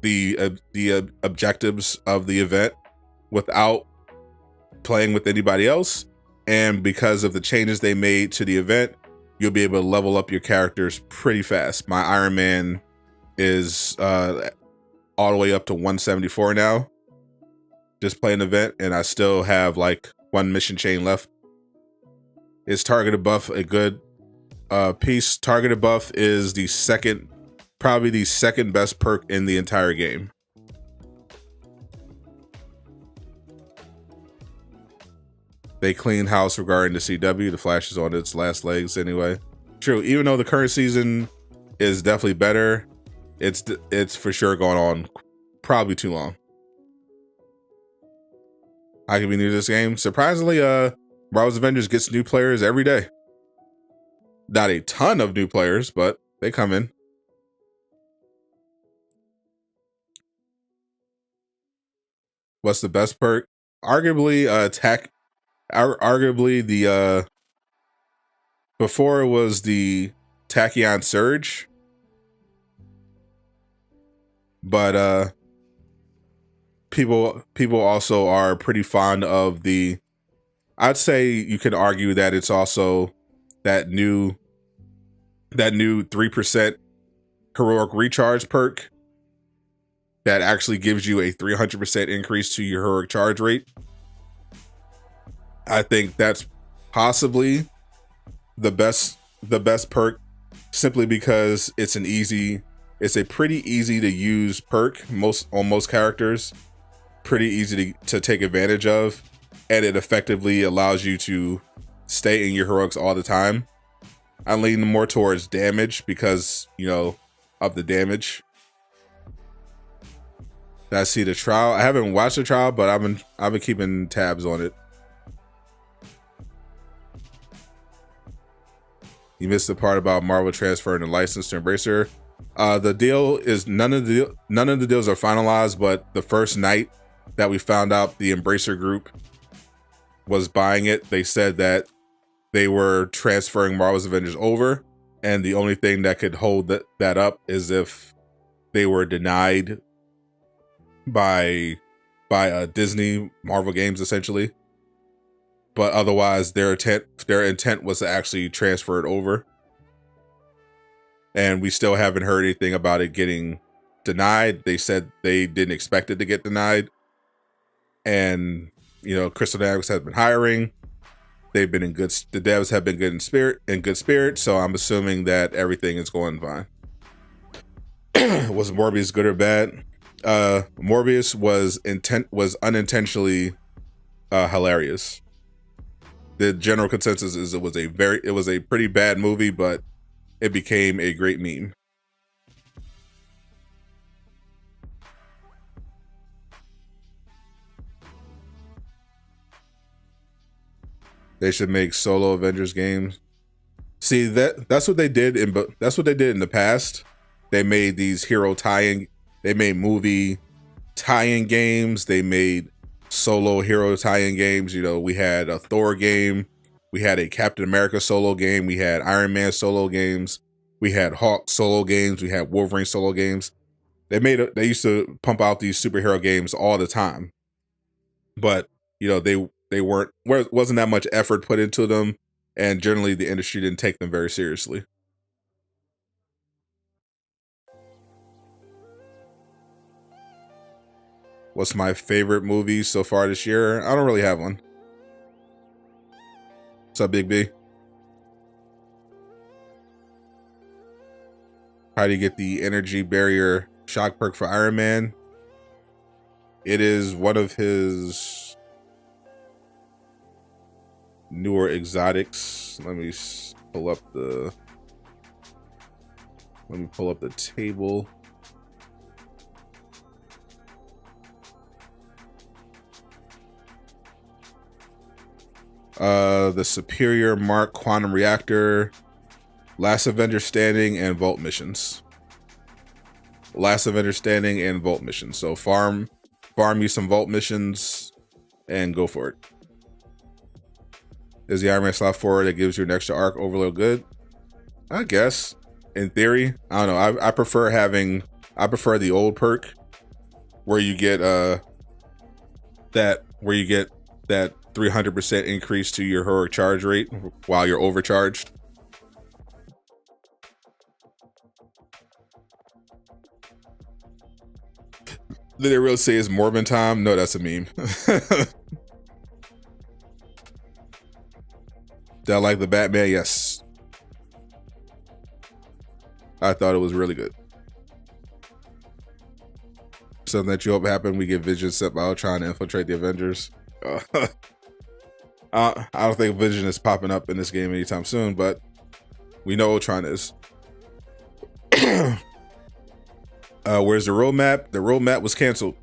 the objectives of the event without playing with anybody else. And because of the changes they made to the event, you'll be able to level up your characters pretty fast. My Iron Man is all the way up to 174 now. Just playing the event, and I still have like 1 mission chain left. Is targeted buff a good piece? Targeted buff is probably the second best perk in the entire game. They clean house regarding the CW. The Flash is on its last legs anyway. True, even though the current season is definitely better, it's for sure going on probably too long. I could be new to this game. Surprisingly, Marvel's Avengers gets new players every day. Not a ton of new players, but they come in. What's the best perk? Arguably, arguably the before it was the Tachyon Surge, but people also are pretty fond of the. I'd say you could argue that it's also that new 3% heroic recharge perk that actually gives you a 300% increase to your heroic charge rate. I think that's possibly the best perk, simply because it's a pretty easy to use perk on most characters, pretty easy to take advantage of, and it effectively allows you to stay in your heroics all the time. I'm leaning more towards damage because, you know, of the damage. I see the trial. I haven't watched the trial, but I've been keeping tabs on it. You missed the part about Marvel transferring the license to Embracer. The deal is none of the deals are finalized, but the first night that we found out the Embracer group was buying it, they said that they were transferring Marvel's Avengers over, and the only thing that could hold that up is if they were denied by Disney Marvel Games, essentially. But otherwise, their intent was to actually transfer it over, and we still haven't heard anything about it getting denied. They said they didn't expect it to get denied, and you know, Crystal Dynamics has been hiring. They've been the devs have been good in spirit. So I'm assuming that everything is going fine. Was Morbius good or bad? Morbius was unintentionally hilarious. The general consensus is it was a pretty bad movie, but it became a great meme. They should make solo Avengers games. See, that's what they did in the past. They made these hero tie-in. They made movie tie-in games. They made solo hero tie-in games. You know, we had a Thor game. We had a Captain America solo game. We had Iron Man solo games. We had Hulk solo games. We had Wolverine solo games. They used to pump out these superhero games all the time. But, you know, wasn't that much effort put into them, and generally the industry didn't take them very seriously. What's my favorite movie so far this year? I don't really have one. What's up, Big B? How do you get the energy barrier shock perk for Iron Man? It is one of his newer exotics. Let me pull up the table. The Superior Mark Quantum Reactor, Last Avenger Standing, and Vault Missions. Last Avenger Standing and Vault Missions. So farm you some Vault Missions and go for it. Is the Iron Man slot 4 that gives you an extra arc overload good? I guess. In theory. I don't know. I prefer the old perk where you get that 300% increase to your heroic charge rate while you're overcharged. Did they really say it's Morbin time? No, that's a meme. Did I like the Batman? Yes. I thought it was really good. Something that you hope happened, we get Vision sent by Ultron to infiltrate the Avengers. I don't think Vision is popping up in this game anytime soon, but we know Ultron is. Where's the roadmap? The roadmap was canceled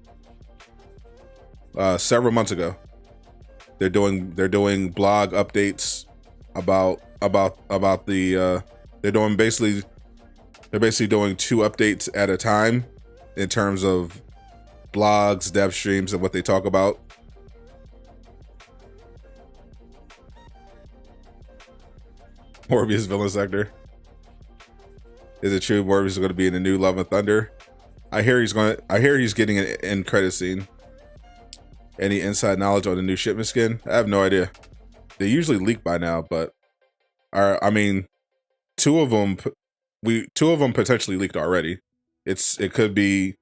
several months ago. They're doing blog updates about the they're basically doing 2 updates at a time in terms of blogs, dev streams, and what they talk about. Morbius villain sector. Is it true Morbius is going to be in the new Love and Thunder? I hear he's getting an end credit scene. Any inside knowledge on the new shipment skin? I have no idea. They usually leak by now, but I mean, two of them potentially leaked already. It could either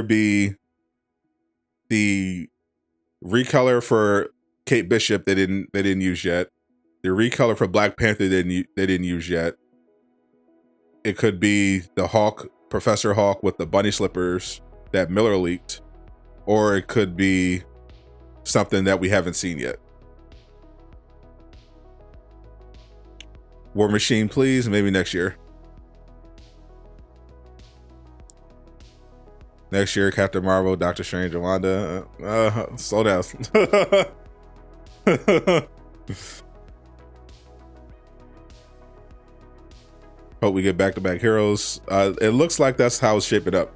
be the recolor for Kate Bishop they didn't use yet. The recolor for Black Panther they didn't use yet. It could be the Hawk, Professor Hawk with the bunny slippers that Miller leaked, or it could be something that we haven't seen yet. War Machine, please. Maybe next year. Next year, Captain Marvel, Doctor Strange, and Wanda. Slow down. Hope we get back-to-back heroes. It looks like that's how it's shaping up.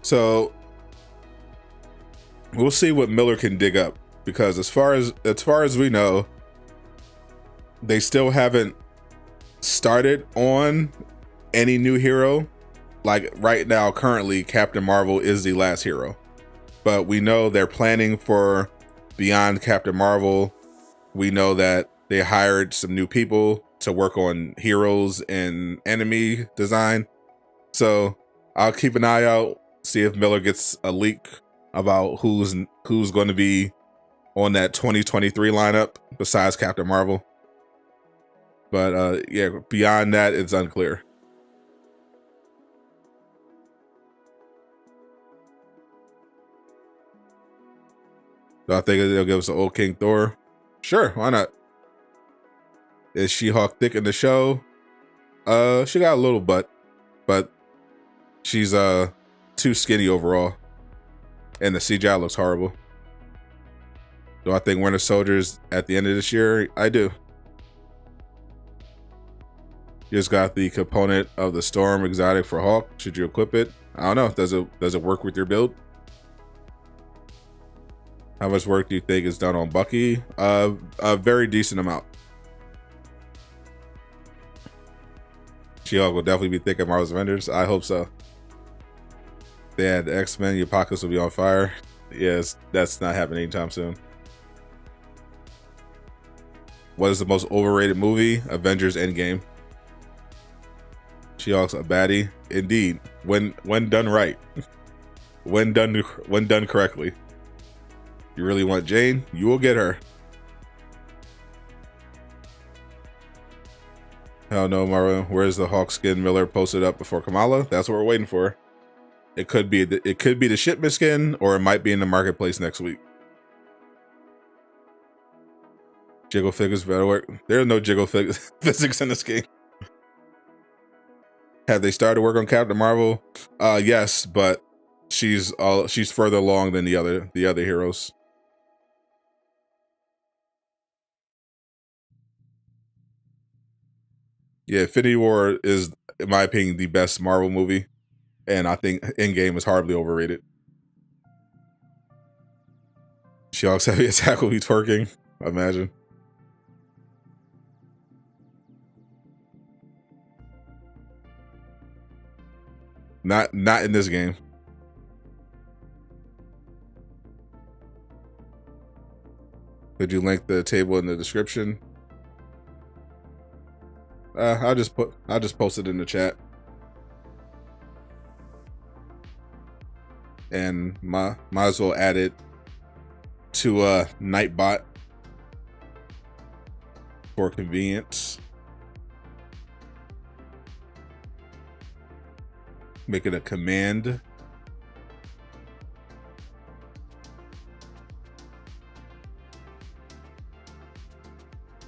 So we'll see what Miller can dig up, because as far as we know, they still haven't started on any new hero. Like right now, currently, Captain Marvel is the last hero, but we know they're planning for beyond Captain Marvel. We know that they hired some new people to work on heroes and enemy design. So I'll keep an eye out, see if Miller gets a leak about who's going to be on that 2023 lineup besides Captain Marvel. But yeah, beyond that, it's unclear. Do I think they'll give us an old King Thor? Sure, why not? Is She-Hulk thick in the show? She got a little butt, but she's too skinny overall, and the CGI looks horrible. Do I think Winter Soldier's at the end of this year? I do. You just got the component of the Storm exotic for Hulk. Should you equip it? I don't know. Does it work with your build? How much work do you think is done on Bucky? A very decent amount. She-Hulk will definitely be thick at Marvel's Avengers. I hope so. They had the X-Men. Your pockets will be on fire. Yes, that's not happening anytime soon. What is the most overrated movie? Avengers Endgame. She-Hulk's a baddie. Indeed. When done right. when done correctly. You really want Jane? You will get her. Hell no, Marvin. Where's the Hawk skin Miller posted up before Kamala? That's what we're waiting for. It could be the shipment skin, or it might be in the marketplace next week. Jiggle figures better work. There are no jiggle physics in this game. Have they started work on Captain Marvel? Yes, but she's further along than the other heroes. Yeah, Infinity War is, in my opinion, the best Marvel movie, and I think Endgame is horribly overrated. She-Hulk's heavy attack will be twerking. Imagine. Not in this game. Could you link the table in the description? I'll just post it in the chat. And might as well add it to Nightbot for convenience. Make it a command.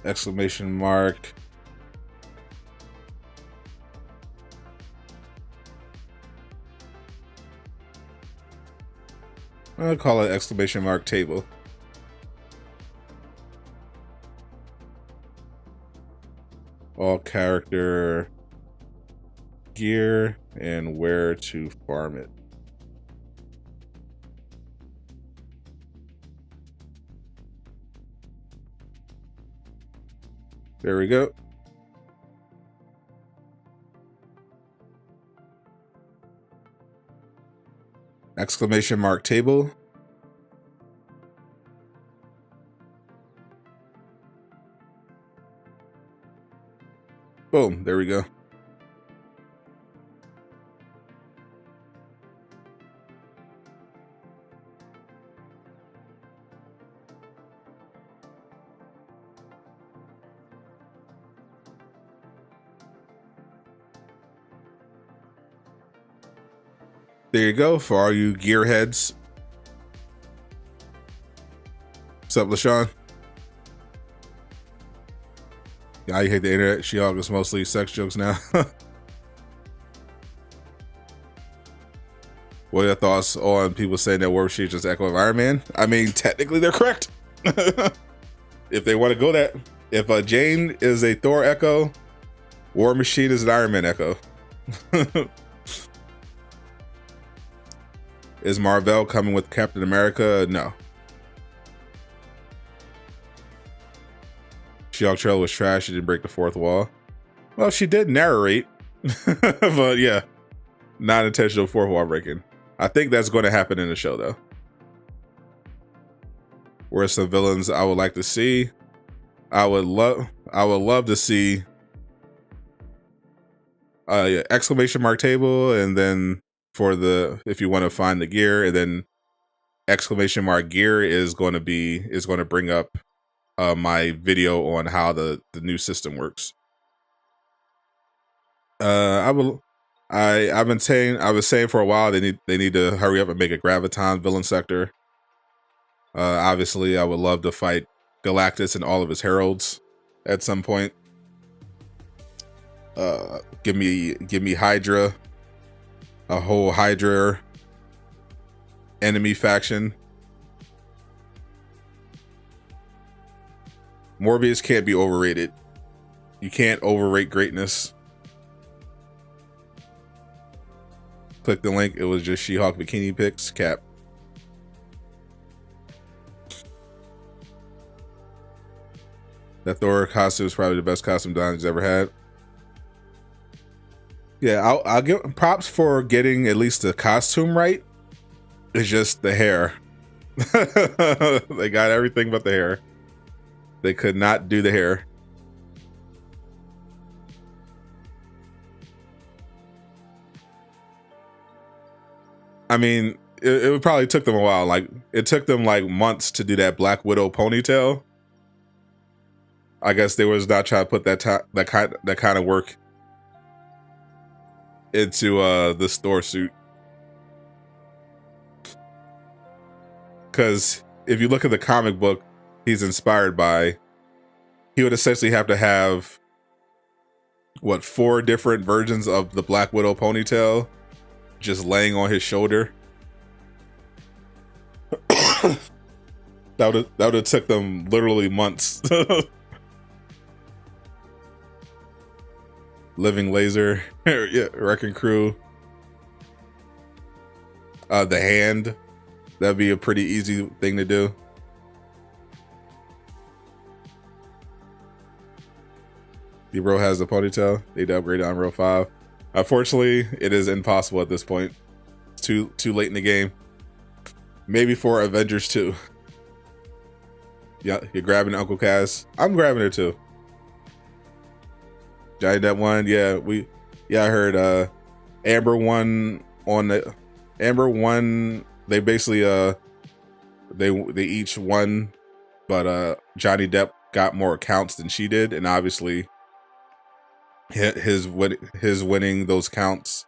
Exclamation mark. I'll call it exclamation mark table. All character gear and where to farm it. There we go. Exclamation mark table. Boom, there we go. There you go for all you gearheads. What's up, LaShawn? Yeah, I hate the internet. She-Hulk is mostly sex jokes now. What are your thoughts on people saying that War Machine is just Echo of Iron Man? I mean, technically they're correct. If they want to go that. If Jane is a Thor Echo, War Machine is an Iron Man Echo. Is Marvel coming with Captain America? No. She-Hulk trailer was trash. She didn't break the fourth wall. Well, she did narrate. But yeah, not intentional fourth wall breaking. I think that's going to happen in the show though. Where some villains I would like to see. I would love to see yeah, exclamation mark table, and then for the, if you want to find the gear, and then exclamation mark gear is going to bring up my video on how the new system works. I was saying for a while they need to hurry up and make a Graviton villain sector. Obviously I would love to fight Galactus and all of his heralds at some point. Give me Hydra, a whole Hydra enemy faction. Morbius can't be overrated. You can't overrate greatness. Click the link. It was just She-Hulk bikini pics. Cap. That Thor costume is probably the best costume Donnie's ever had. Yeah, I'll give props for getting at least the costume right. It's just the hair. They got everything but the hair. They could not do the hair. I mean, it probably took them a while. Like, it took them like months to do that Black Widow ponytail. I guess they was not trying to put that kind of work into this Thor suit. Because if you look at the comic book he's inspired by, he would essentially have to have, what, 4 different versions of the Black Widow ponytail just laying on his shoulder. That would have took them literally months. Living Laser, yeah, Wrecking Crew. The hand, that'd be a pretty easy thing to do. The bro has a ponytail. They need to upgrade to Unreal 5. Unfortunately, it is impossible at this point. It's too late in the game. Maybe for Avengers 2. Yeah, you're grabbing Uncle Cass. I'm grabbing it too. Johnny Depp won. Yeah, I heard Amber won on the Amber won. They basically they each won, but Johnny Depp got more accounts than she did, and obviously his winning those counts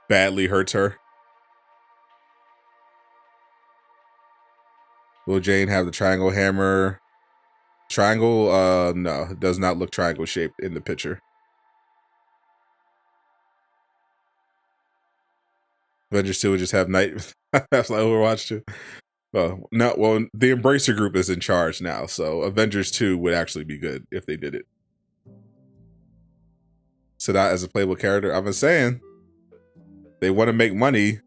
badly hurts her. Will Jane have the triangle hammer? Triangle? No, it does not look triangle shaped in the picture. Avengers 2 would just have night. That's like Overwatch 2. Well, no, well, the Embracer group is in charge now, so Avengers 2 would actually be good if they did it. Sadot as a playable character. I've been saying they want to make money.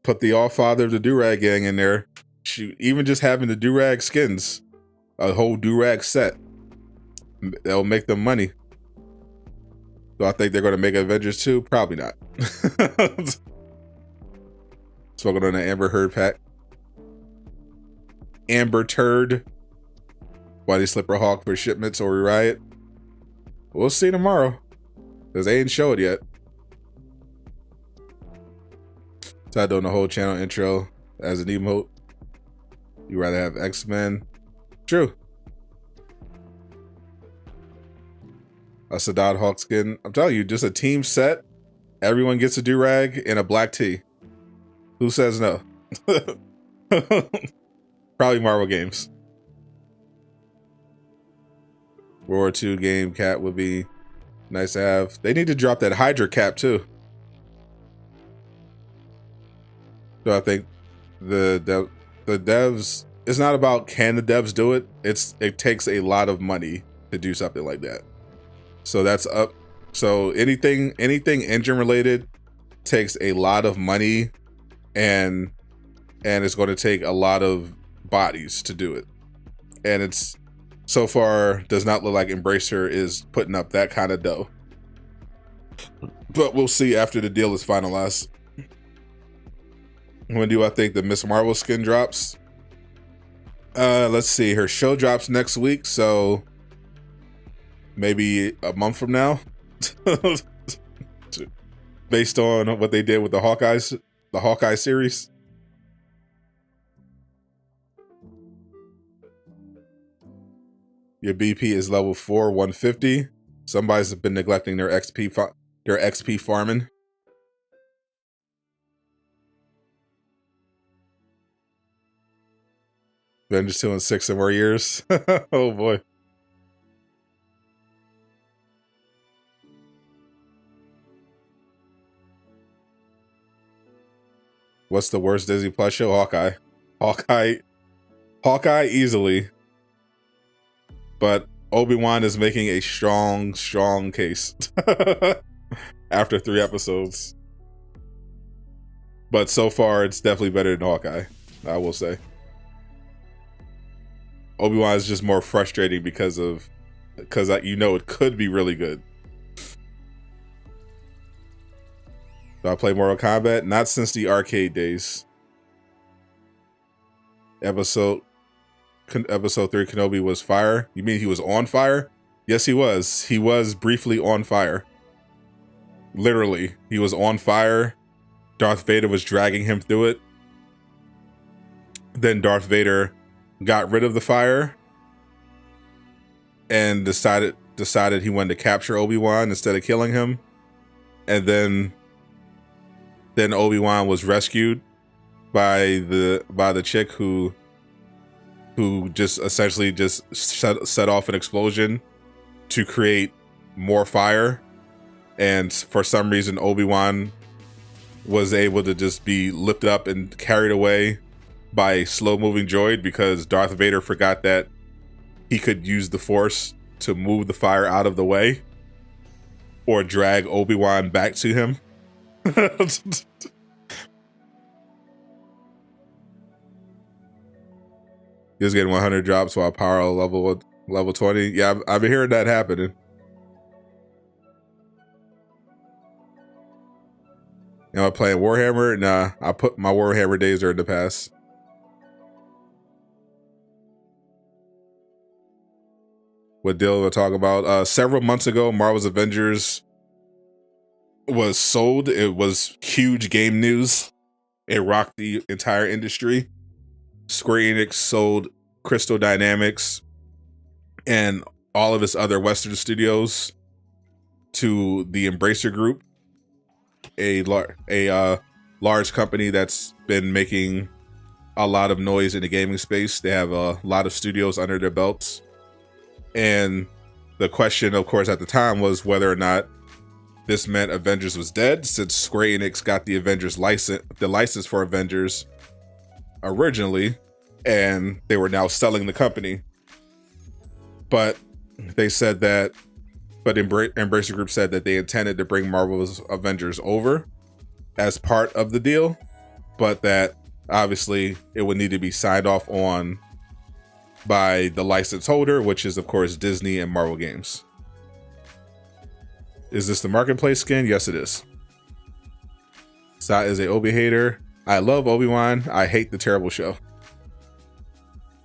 Put the All-Father of the Durag gang in there. Shoot, even just having the Durag skins, a whole Durag set, that'll make them money. So I think they're going to make Avengers 2? Probably not. Smoking on the Amber Heard pack. Amber Turd. Why they slip her hawk for shipments or riot? We'll see tomorrow. Because they ain't show it yet. So I doing the whole channel intro as an emote. You rather have X-Men? True. A Sadot Hawk skin. I'm telling you, just a team set. Everyone gets a do-rag and a black tee. Who says no? Probably Marvel Games. World War II game cap would be nice to have. They need to drop that Hydra cap too. So I think the devs, it's not about can the devs do it. It takes a lot of money to do something like that. So that's up. So anything engine related takes a lot of money, and it's going to take a lot of bodies to do it. And it's so far does not look like Embracer is putting up that kind of dough. But we'll see after the deal is finalized. When do I think the Miss Marvel skin drops? Let's see. Her show drops next week, so maybe a month from now. Based on what they did with the Hawkeye series. Your BP is level 4, 150. Somebody's been neglecting their XP farming. Avengers 2 in 6 or more years. Oh boy. What's the worst Disney Plus show? Hawkeye. Hawkeye easily. But Obi-Wan is making a strong case after 3 episodes. But so far, it's definitely better than Hawkeye, I will say. Obi-Wan is just more frustrating because you know it could be really good. Do I play Mortal Kombat? Not since the arcade days. Episode 3 Kenobi was fire. You mean he was on fire? Yes, he was. He was briefly on fire. Literally, he was on fire. Darth Vader was dragging him through it. Then Darth Vader got rid of the fire and decided he wanted to capture Obi-Wan instead of killing him. And then Obi-Wan was rescued by the chick who just essentially just set off an explosion to create more fire. And for some reason, Obi-Wan was able to just be lifted up and carried away by a slow-moving droid because Darth Vader forgot that he could use the Force to move the fire out of the way or drag Obi-Wan back to him. He was getting 100 drops while power level 20. Yeah, I've been hearing that happening. You know, playing Warhammer? Nah, I put my Warhammer days are in the past. what deal we're talking about. Several months ago, Marvel's Avengers was sold. It was huge game news. It rocked the entire industry. Square Enix sold Crystal Dynamics and all of its other Western studios to the Embracer Group, a large company that's been making a lot of noise in the gaming space. They have a lot of studios under their belts. And the question, of course, at the time was whether or not this meant Avengers was dead, since Square Enix got the Avengers license for Avengers originally, and they were now selling the company. But they said that, Embracer Group said that they intended to bring Marvel's Avengers over as part of the deal, but that obviously it would need to be signed off on by the license holder, which is of course Disney and Marvel Games. Is this the marketplace skin? Yes, it is. Sot is a Obi hater. I love Obi-Wan. I hate the terrible show.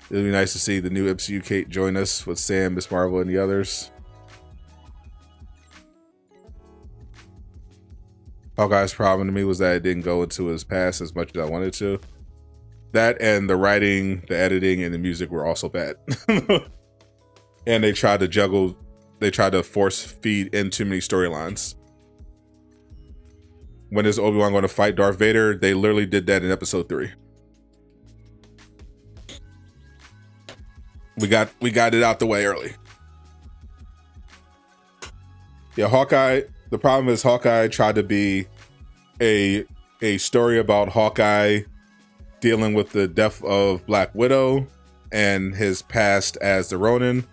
It would be nice to see the new MCU Kate join us with Sam, Miss Marvel, and the others. Hawkeye's problem to me was that it didn't go into his past as much as I wanted to. That and the writing, the editing, and the music were also bad. And they tried to force feed in too many storylines. When is Obi-Wan going to fight Darth Vader? They literally did that in episode 3. We got it out the way early. Yeah, Hawkeye. The problem is Hawkeye tried to be a story about Hawkeye dealing with the death of Black Widow and his past as the Ronin,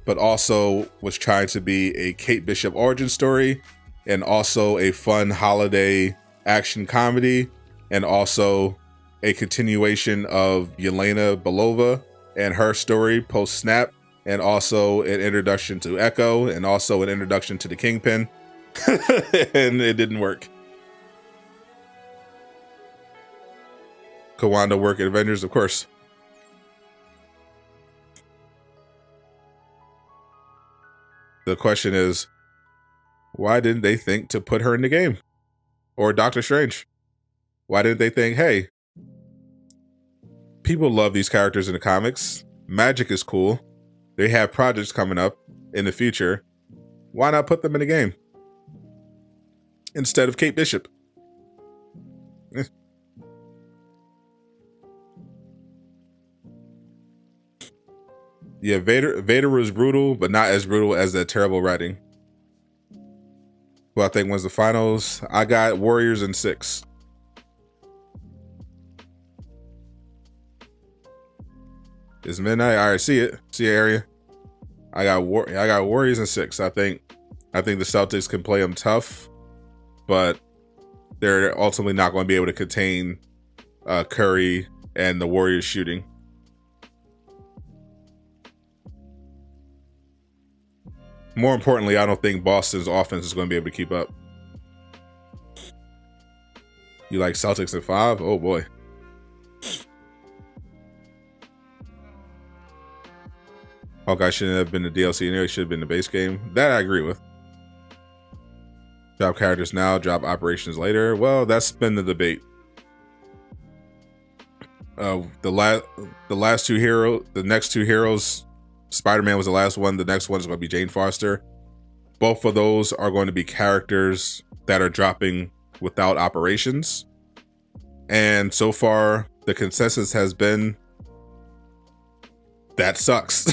but also was trying to be a Kate Bishop origin story, and also a fun holiday action comedy, and also a continuation of Yelena Belova and her story post Snap, and also an introduction to Echo, and also an introduction to the Kingpin. And it didn't work. Could Wanda work at Avengers? Of course. The question is, why didn't they think to put her in the game? Or Doctor Strange? Why didn't they think, hey, people love these characters in the comics. Magic is cool. They have projects coming up in the future. Why not put them in the game instead of Kate Bishop? Yeah, Vader was brutal, but not as brutal as that terrible writing. Who I think wins the finals? I got Warriors in 6. It's midnight. All right, see it. See your area. I got Warriors in 6. I think the Celtics can play them tough, but they're ultimately not going to be able to contain Curry and the Warriors shooting. More importantly, I don't think Boston's offense is going to be able to keep up. You like Celtics at 5? Oh boy. Hawkeye shouldn't have been the DLC anyway. Should have been the base game. That I agree with. Drop characters now, drop operations later. Well, that's been the debate. The next two heroes, Spider-Man was the last one. The next one is going to be Jane Foster. Both of those are going to be characters that are dropping without operations. And so far, the consensus has been that sucks.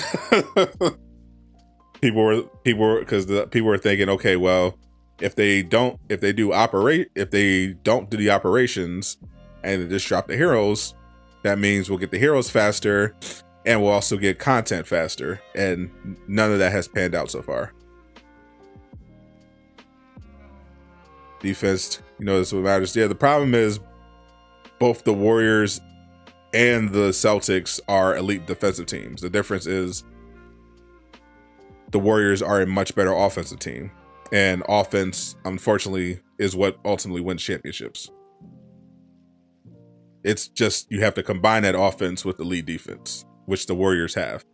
People were thinking, okay, well, if they don't do the operations and they just drop the heroes, that means we'll get the heroes faster and we'll also get content faster. And none of that has panned out so far. Defense, this is what matters. Yeah, the problem is both the Warriors and the Celtics are elite defensive teams. The difference is the Warriors are a much better offensive team. And offense, unfortunately, is what ultimately wins championships. It's just you have to combine that offense with elite defense, which the Warriors have.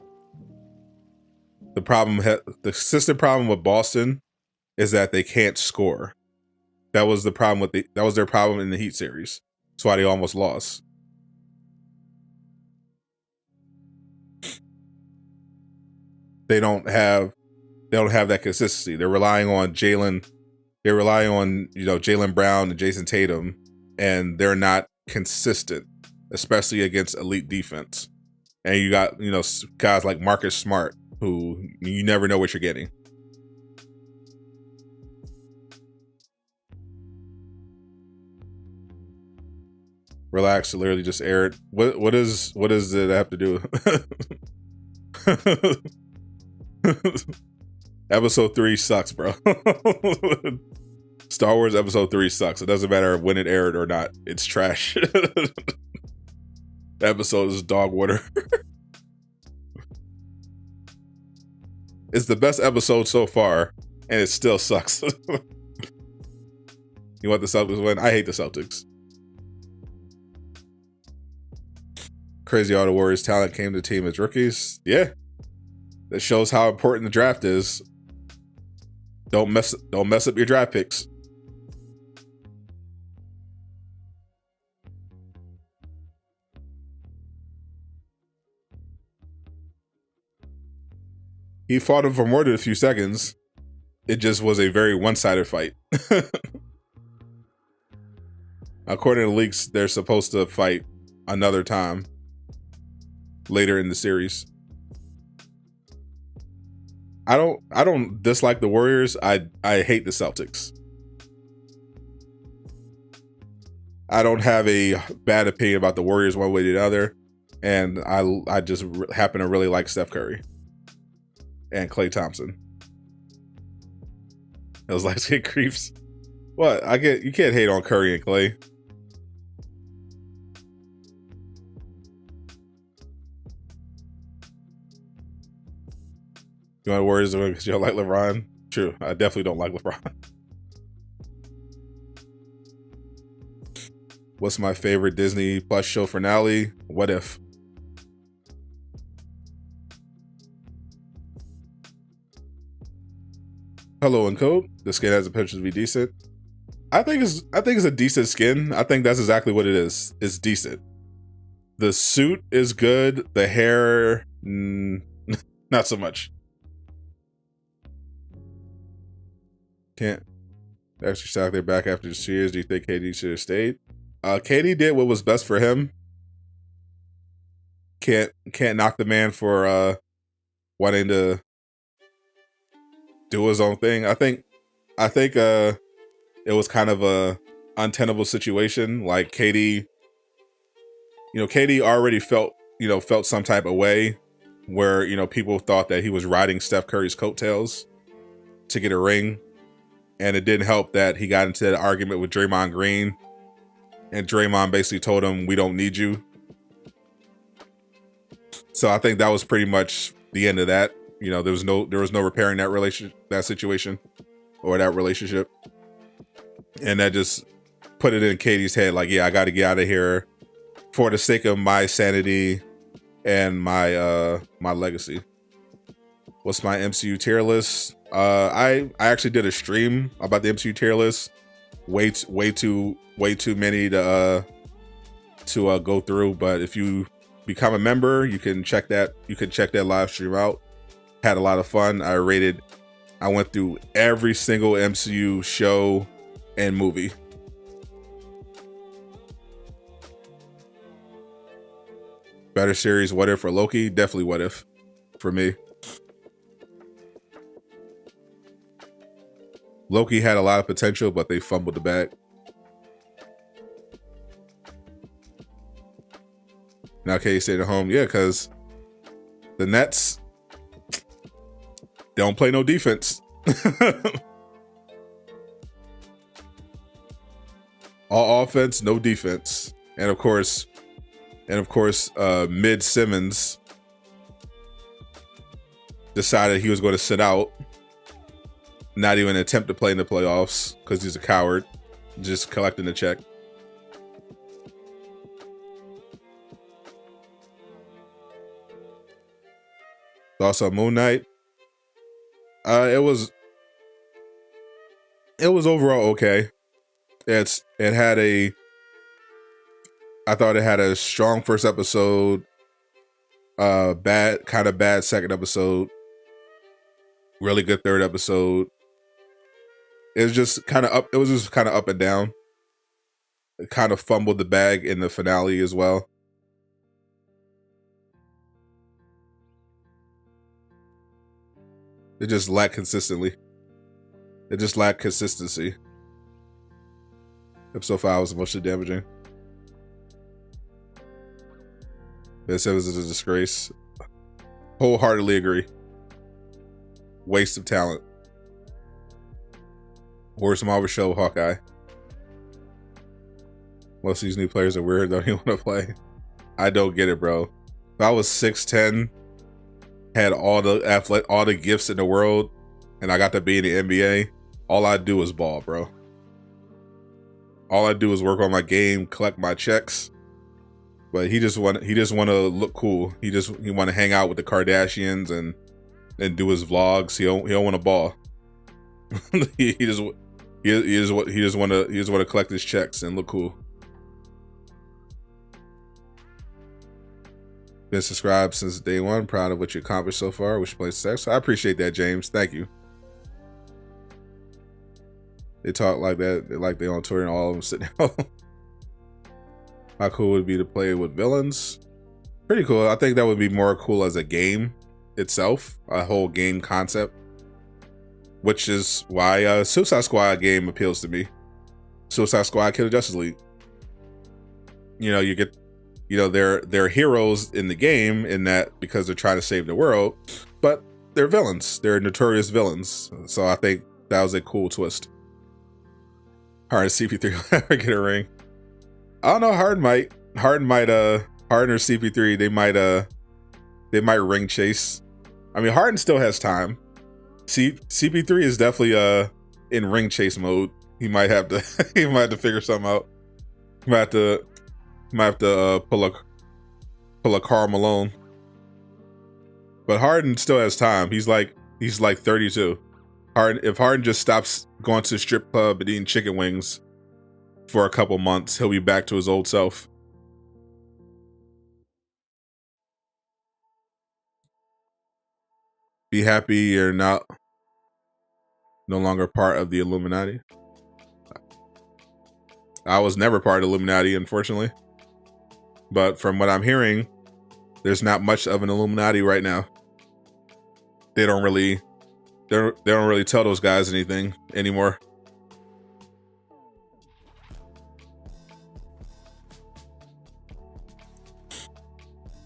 the consistent problem with Boston is that they can't score. That was the problem with that was their problem in the Heat series. That's why they almost lost. They don't have that consistency. They're relying on Jaylen. They're relying on Jaylen Brown and Jason Tatum, and they're not consistent, especially against elite defense. And you got guys like Marcus Smart, who you never know what you're getting. Relax, literally just aired. What does it have to do? Episode 3 sucks, bro. Star Wars Episode 3 sucks. It doesn't matter when it aired or not. It's trash. The episode is dog water. It's the best episode so far, and it still sucks. You want the Celtics to win? I hate the Celtics. Crazy all the Warriors talent came to the team as rookies. Yeah. That shows how important the draft is. Don't mess up your draft picks. He fought him for more than a few seconds. It just was a very one-sided fight. According to leaks, they're supposed to fight another time later in the series. I don't dislike the Warriors. I hate the Celtics. I don't have a bad opinion about the Warriors one way or the other, and I just happen to really like Steph Curry and Klay Thompson. Those light skin creeps. What? You can't hate on Curry and Klay. You want Warriors to win because you don't like LeBron? True. I definitely don't like LeBron. What's my favorite Disney Plus show finale? What If? Hello and Code. The skin has a potential to be decent. I think it's a decent skin. I think that's exactly what it is. It's decent. The suit is good. The hair, not so much. Can't actually stop their back after the series. Do you think KD should have stayed? KD did what was best for him. Can't knock the man for wanting to do his own thing. I think it was kind of a untenable situation. Like KD already felt some type of way where people thought that he was riding Steph Curry's coattails to get a ring. And it didn't help that he got into that argument with Draymond Green, and Draymond basically told him, "We don't need you." So I think that was pretty much the end of that. There was no repairing that situation or that relationship, and that just put it in Katie's head, like, yeah, I got to get out of here for the sake of my sanity and my legacy. What's my MCU tier list? I actually did a stream about the MCU tier list. Way too many to go through. But if you become a member, you can check that live stream out. Had a lot of fun. I went through every single MCU show and movie. Better series, What If or Loki? Definitely What If for me. Loki had a lot of potential, but they fumbled the bag. Now Katie stayed at home. Yeah, because the Nets, they don't play no defense. All offense, no defense. And of course, Mid Simmons decided he was going to sit out. Not even attempt to play in the playoffs because he's a coward, just collecting the check. Also, Moon Knight. It was overall okay. It had a, I thought it had a strong first episode, bad second episode, really good third episode. It was just kind of up. It was just kind of up and down. It kind of fumbled the bag in the finale as well. It just lacked consistency. It just lacked consistency. Episode 5 was emotionally damaging. This was a disgrace. Wholeheartedly agree. Waste of talent. Worst Marvel show, Hawkeye. Most of these new players are weird, don't even want to play. I don't get it, bro. If I was 6'10", had all the gifts in the world, and I got to be in the NBA, all I do is ball, bro. All I do is work on my game, collect my checks. But he just want to look cool. He want to hang out with the Kardashians and do his vlogs. He don't want to ball. he just want to collect his checks and look cool. Been subscribed since day one. Proud of what you accomplished so far. Wish you play sex. I appreciate that, James. Thank you. They talk like that. They're like they on tour and all of them sitting down. How cool would it be to play with villains? Pretty cool. I think that would be more cool as a game itself, a whole game concept, which is why Suicide Squad game appeals to me. Suicide Squad, Kill the Justice League. You know, you get, you know, they're heroes in the game in that because they're trying to save the world, but they're villains. They're notorious villains. So I think that was a cool twist. Harden CP3 get a ring. I don't know. Harden or CP3. They might ring chase. I mean, Harden still has time. CP3 is definitely in ring chase mode. He might have to figure something out. Might have to pull a Karl Malone. But Harden still has time. He's like 32. If Harden just stops going to the strip club and eating chicken wings for a couple months, he'll be back to his old self. Be happy you're no longer part of the Illuminati. I was never part of the Illuminati, unfortunately. But from what I'm hearing, there's not much of an Illuminati right now. They don't really tell those guys anything anymore.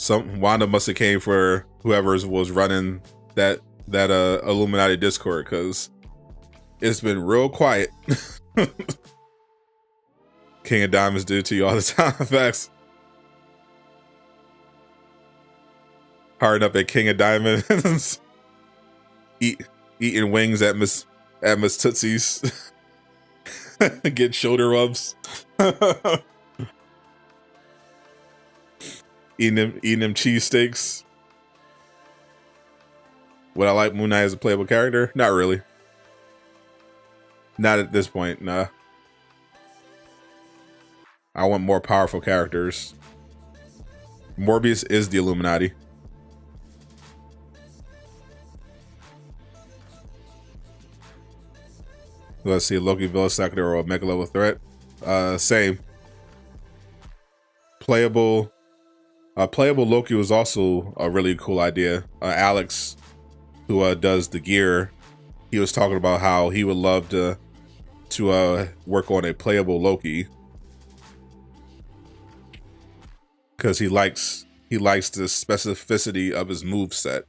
Wanda must have came for whoever was running that Illuminati Discord, because it's been real quiet. King of Diamonds do it to you all the time. Facts. Hard up at King of Diamonds. Eating wings at Miss Tootsie's. Get shoulder rubs. eating them cheesesteaks. Would I like Moon Knight as a playable character? Not really. Not at this point, nah. I want more powerful characters. Morbius is the Illuminati. Let's see, Loki, Villa Sector, or a mega level threat. Same. Playable Loki was also a really cool idea. Alex, who does the gear, he was talking about how he would love to work on a playable Loki, because he likes the specificity of his move set.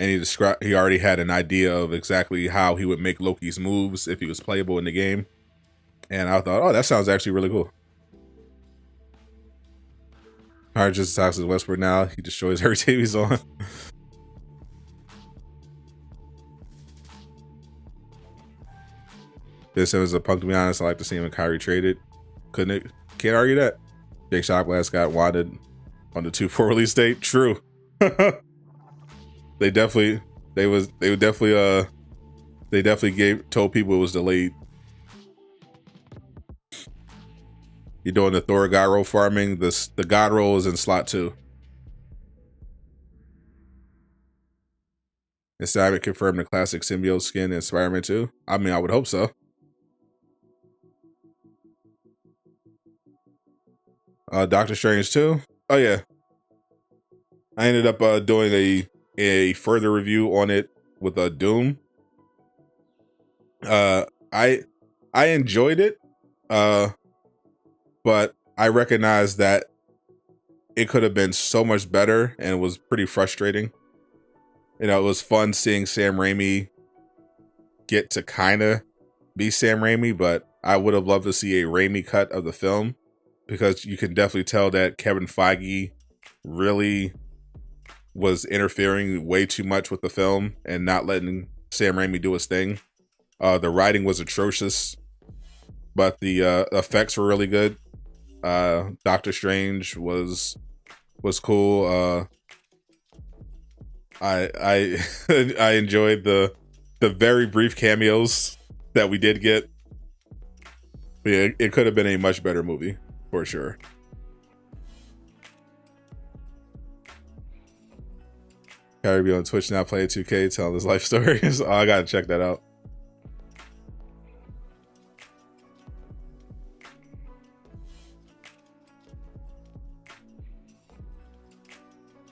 And he already had an idea of exactly how he would make Loki's moves if he was playable in the game. And I thought, oh, that sounds actually really cool. Hard just attacks as Westward now. He destroys every team he's on. This was a punk, to be honest. I like to see him and Kyrie traded. Can't argue that. Jake Shotglass got wanted on the 2-4 release date. True. They would definitely They definitely told people it was delayed. You're doing the Thor god roll farming. The god roll is in slot 2. Is Simon confirmed the classic symbiote skin in Spider-Man 2? I mean, I would hope so. Doctor Strange 2? Oh yeah. I ended up doing a further review on it with Doom. I enjoyed it, but I recognize that it could have been so much better, and it was pretty frustrating. You know, it was fun seeing Sam Raimi get to kind of be Sam Raimi, but I would have loved to see a Raimi cut of the film, because you can definitely tell that Kevin Feige really was interfering way too much with the film and not letting Sam Raimi do his thing. The writing was atrocious, but the effects were really good. Doctor Strange was cool. I I enjoyed the very brief cameos that we did get. But yeah, it could have been a much better movie for sure. Kyrie be on Twitch now playing 2K, telling his life stories. Oh, I gotta check that out.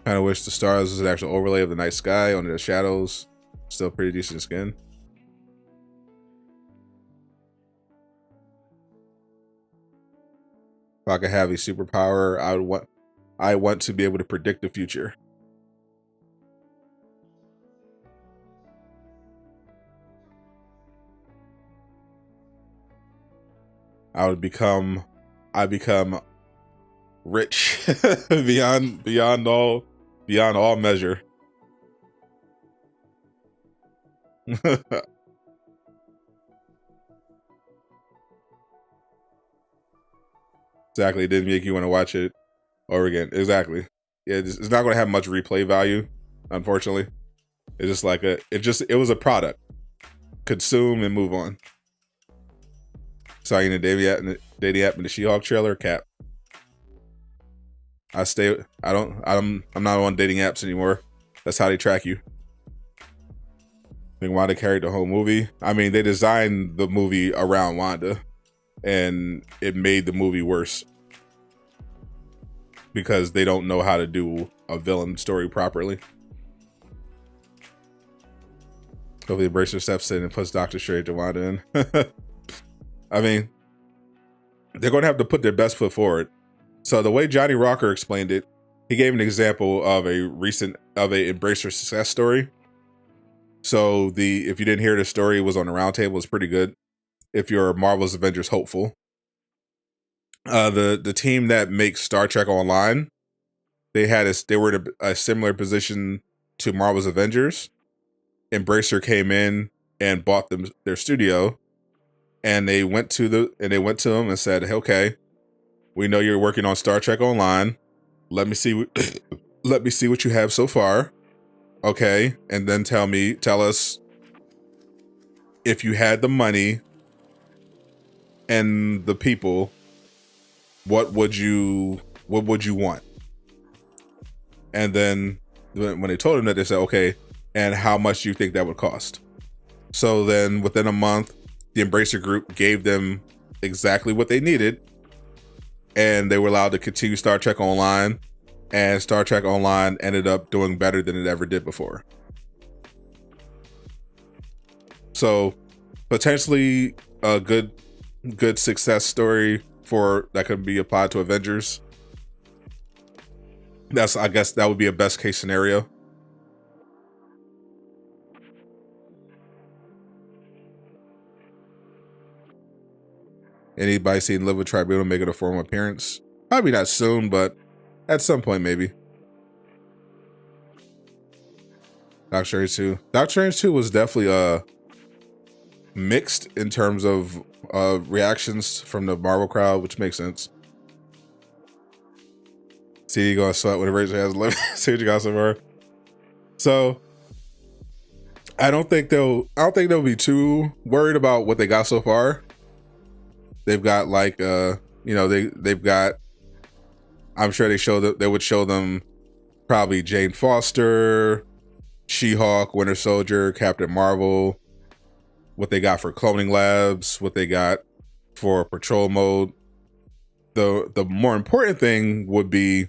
Kind of wish the stars was an actual overlay of the night sky under the shadows. Still pretty decent skin. If I could have a superpower, I want to be able to predict the future. I become rich beyond all measure. Exactly, it didn't make you want to watch it over again. Exactly. Yeah, it's not going to have much replay value, unfortunately. It's just like it was a product. Consume and move on. Saw you in the dating app in the She-Hulk trailer. Cap. I'm not on dating apps anymore. That's how they track you. I think Wanda carried the whole movie. I mean, they designed the movie around Wanda, and it made the movie worse because they don't know how to do a villain story properly. Hopefully, Embracer steps in and puts Doctor Strange to Wanda in. I mean, they're going to have to put their best foot forward. So the way Johnny Rocker explained it, he gave an example of a Embracer success story. So if you didn't hear the story, it was on the roundtable. It's pretty good if you're a Marvel's Avengers hopeful. The team that makes Star Trek Online, they were in a similar position to Marvel's Avengers. Embracer came in and bought them their studio, and they went to them and said, hey, "Okay, we know you're working on Star Trek Online. Let me see what you have so far. Okay, and then tell us if you had the money and the people, what would you want?" And then when they told him that, they said, "Okay, and how much do you think that would cost?" So then within a month, the Embracer Group gave them exactly what they needed, and they were allowed to continue Star Trek Online, and Star Trek Online ended up doing better than it ever did before. So potentially a good success story that could be applied to Avengers. I guess that would be a best case scenario. Anybody seen Live with Tribunal making a formal appearance? Probably not soon, but at some point maybe. Doctor Strange 2. Doctor Strange 2 was definitely mixed in terms of reactions from the Marvel crowd, which makes sense. See, you gonna sweat when the Razor has 11. See what you got so far. So I don't think they'll be too worried about what they got so far. They've got like they've got, I'm sure they would show them probably Jane Foster, She-Hulk, Winter Soldier, Captain Marvel, what they got for cloning labs, what they got for patrol mode. The more important thing would be,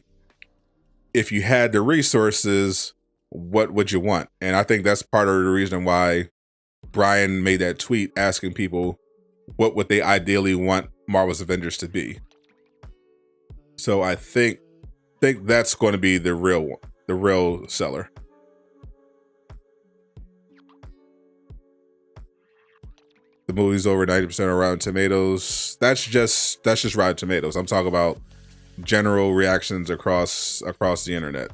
if you had the resources, what would you want? And I think that's part of the reason why Brian made that tweet asking people what would they ideally want Marvel's Avengers to be. So I think that's going to be the real seller. The movie's over 90% on Rotten Tomatoes. That's just Rotten Tomatoes. I'm talking about general reactions across the internet.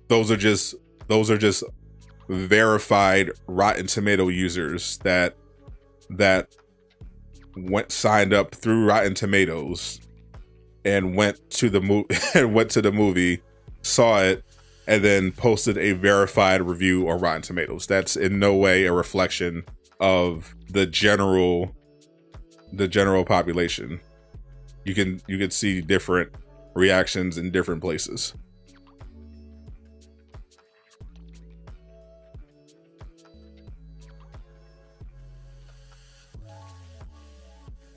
Those are just verified Rotten Tomato users that signed up through Rotten Tomatoes and went to the movie, saw it, and then posted a verified review on Rotten Tomatoes. That's in no way a reflection of the general population. You can see different reactions in different places.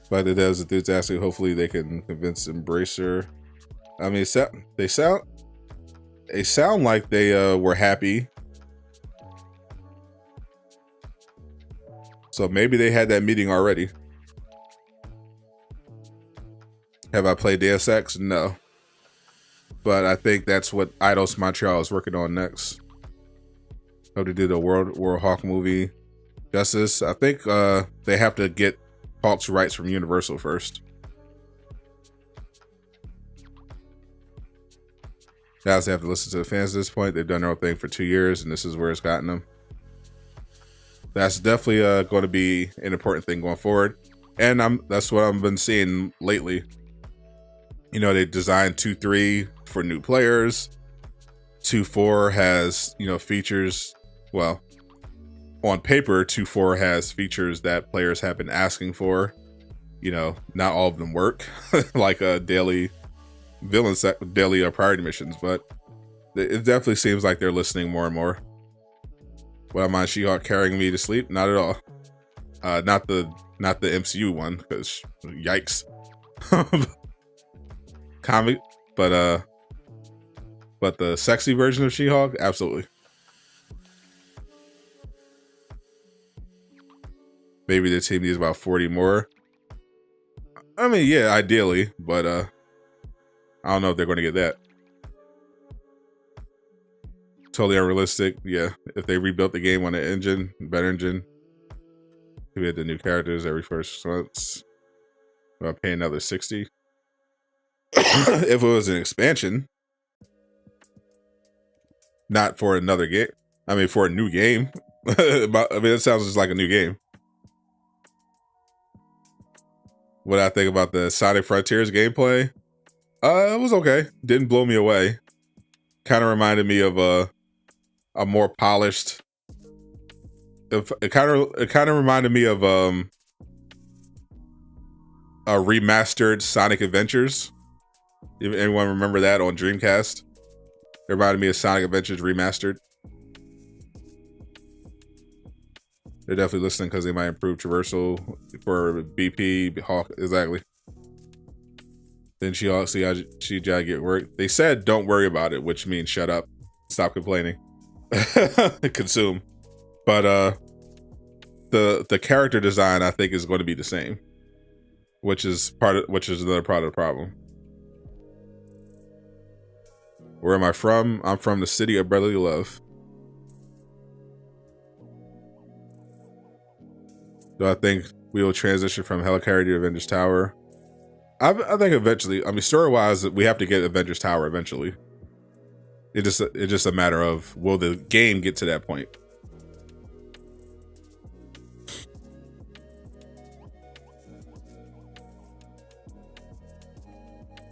By the devs enthusiastic, hopefully they can convince Embracer. I mean, they sound like they were happy. So maybe they had that meeting already. Have I played Deus Ex? No. But I think that's what Eidos Montreal is working on next. Hope to do the World Hawk movie justice. I think they have to get Hawk's rights from Universal first. Guys, they have to listen to the fans at this point. They've done their own thing for 2 years, and this is where it's gotten them. That's definitely going to be an important thing going forward. And that's what I've been seeing lately. You know, they designed 2.3 for new players. 2.4 has, features. Well, on paper, 2.4 has features that players have been asking for. Not all of them work, like a daily priority missions, but it definitely seems like they're listening more and more. Would I mind She-Hulk carrying me to sleep? Not at all. Not the MCU one, because yikes. Comic, but the sexy version of She-Hulk, absolutely. Maybe the team needs about 40 more. I mean, yeah, ideally, but I don't know if they're going to get that. Totally unrealistic. Yeah, if they rebuilt the game on an engine, better engine, we had the new characters every first months. I'll pay another 60. If it was an expansion, not for another game. I mean, for a new game. It sounds just like a new game. What I think about the Sonic Frontiers gameplay? It was okay. Didn't blow me away. Kind of reminded me of a more polished. It kind of reminded me of a remastered Sonic Adventures. Anyone remember that on Dreamcast? It reminded me of Sonic Adventures remastered. They're definitely listening because they might improve traversal for BP, Hawk, exactly. Then she also CGI get work. They said don't worry about it, which means shut up, stop complaining, consume. But the character design I think is going to be the same, which is another part of the problem. Where am I from? I'm from the city of brotherly love. So I think we will transition from Helicarrier to Avengers Tower. I think eventually. I mean, story-wise, we have to get Avengers Tower eventually. It's just a matter of, will the game get to that point?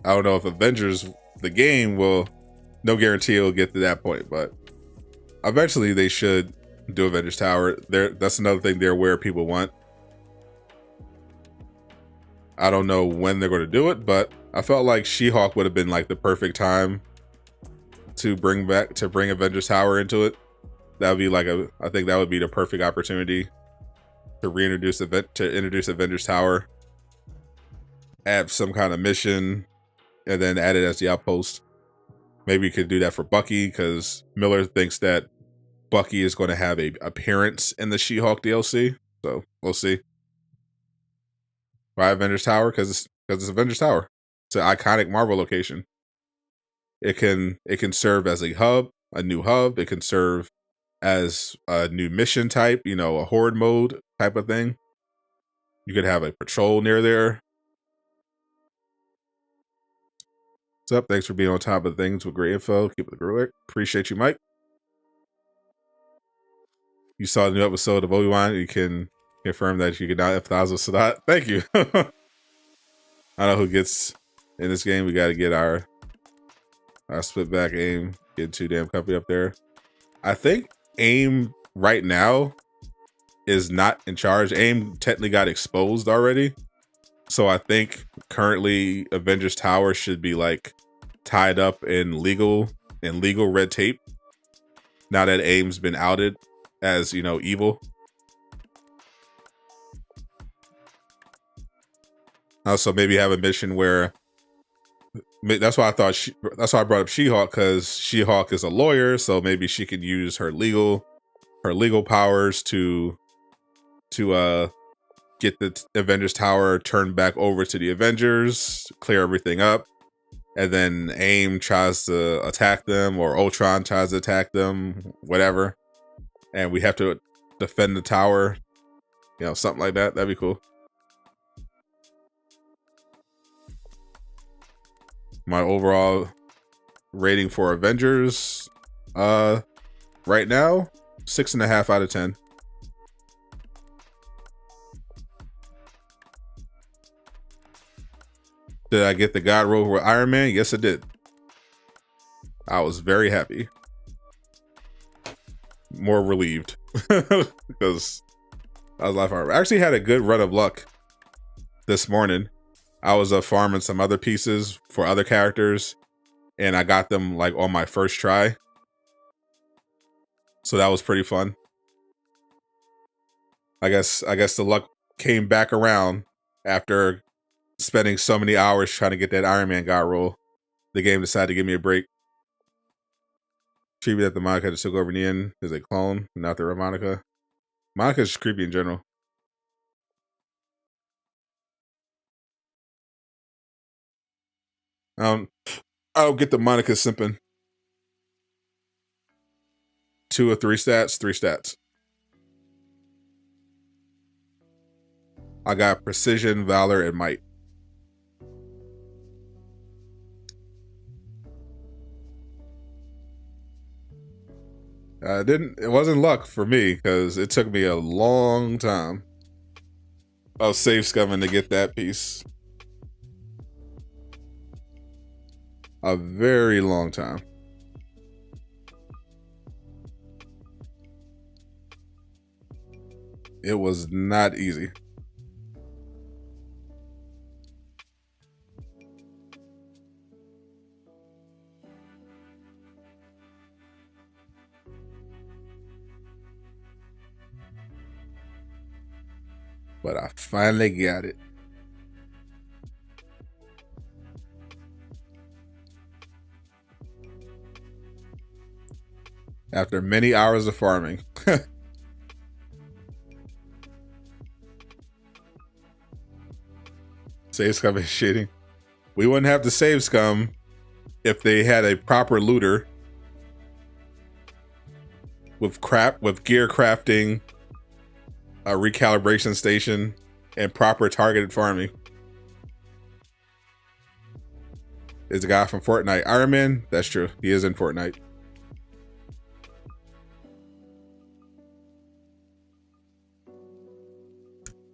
I don't know if Avengers, the game, will. No guarantee it'll get to that point, but Eventually, they should do Avengers Tower. That's another thing they're aware people want. I don't know when they're going to do it, but I felt like She-Hulk would have been like the perfect time to bring Avengers Tower into it. That would be like I think that would be the perfect opportunity to introduce Avengers Tower, add some kind of mission, and then add it as the outpost. Maybe you could do that for Bucky, because Miller thinks that Bucky is going to have a appearance in the She-Hulk DLC. So we'll see. Why Avengers Tower? Because it's Avengers Tower. It's an iconic Marvel location. It can serve as a hub, a new hub. It can serve as a new mission type, you know, a horde mode type of thing. You could have a patrol near there. What's up? Thanks for being on top of things with great info. Keep it great. Appreciate you, Mike. You saw the new episode of Obi-Wan. You can confirm that you can now F-1000 Sadot. Thank you. I don't know who gets in this game. We got to get our split back aim. Get too damn comfy up there. I think aim right now is not in charge. Aim technically got exposed already. So I think currently Avengers Tower should be like tied up in legal red tape. Now that Aim's been outed as, you know, evil. Also, maybe have a mission where that's why I brought up She-Hulk, because She-Hulk is a lawyer, so maybe she could use her legal powers to get the Avengers Tower turned back over to the Avengers, clear everything up, and then AIM tries to attack them, or Ultron tries to attack them, whatever, and we have to defend the tower, you know, something like that. That'd be cool. My overall rating for Avengers, right now, 6.5 out of 10. Did I get the God roll with Iron Man? Yes, I did. I was very happy. More relieved. Because I was laughing. I actually had a good run of luck this morning. I was farming some other pieces for other characters, and I got them like on my first try. So that was pretty fun. I guess the luck came back around after spending so many hours trying to get that Iron Man God roll. The game decided to give me a break. Creepy that the Monica that took over in the end is a clone, not the real Monica. Monica's just creepy in general. I don't get the Monica simping. 2 or 3 stats? 3 stats. I got precision, valor, and might. It wasn't luck for me, because it took me a long time of save scumming to get that piece. A very long time. It was not easy. But I finally got it. After many hours of farming. Save scum is shitting. We wouldn't have to save scum if they had a proper looter with gear crafting, a recalibration station, and proper targeted farming. Is the guy from Fortnite Iron Man? That's true. He is in Fortnite.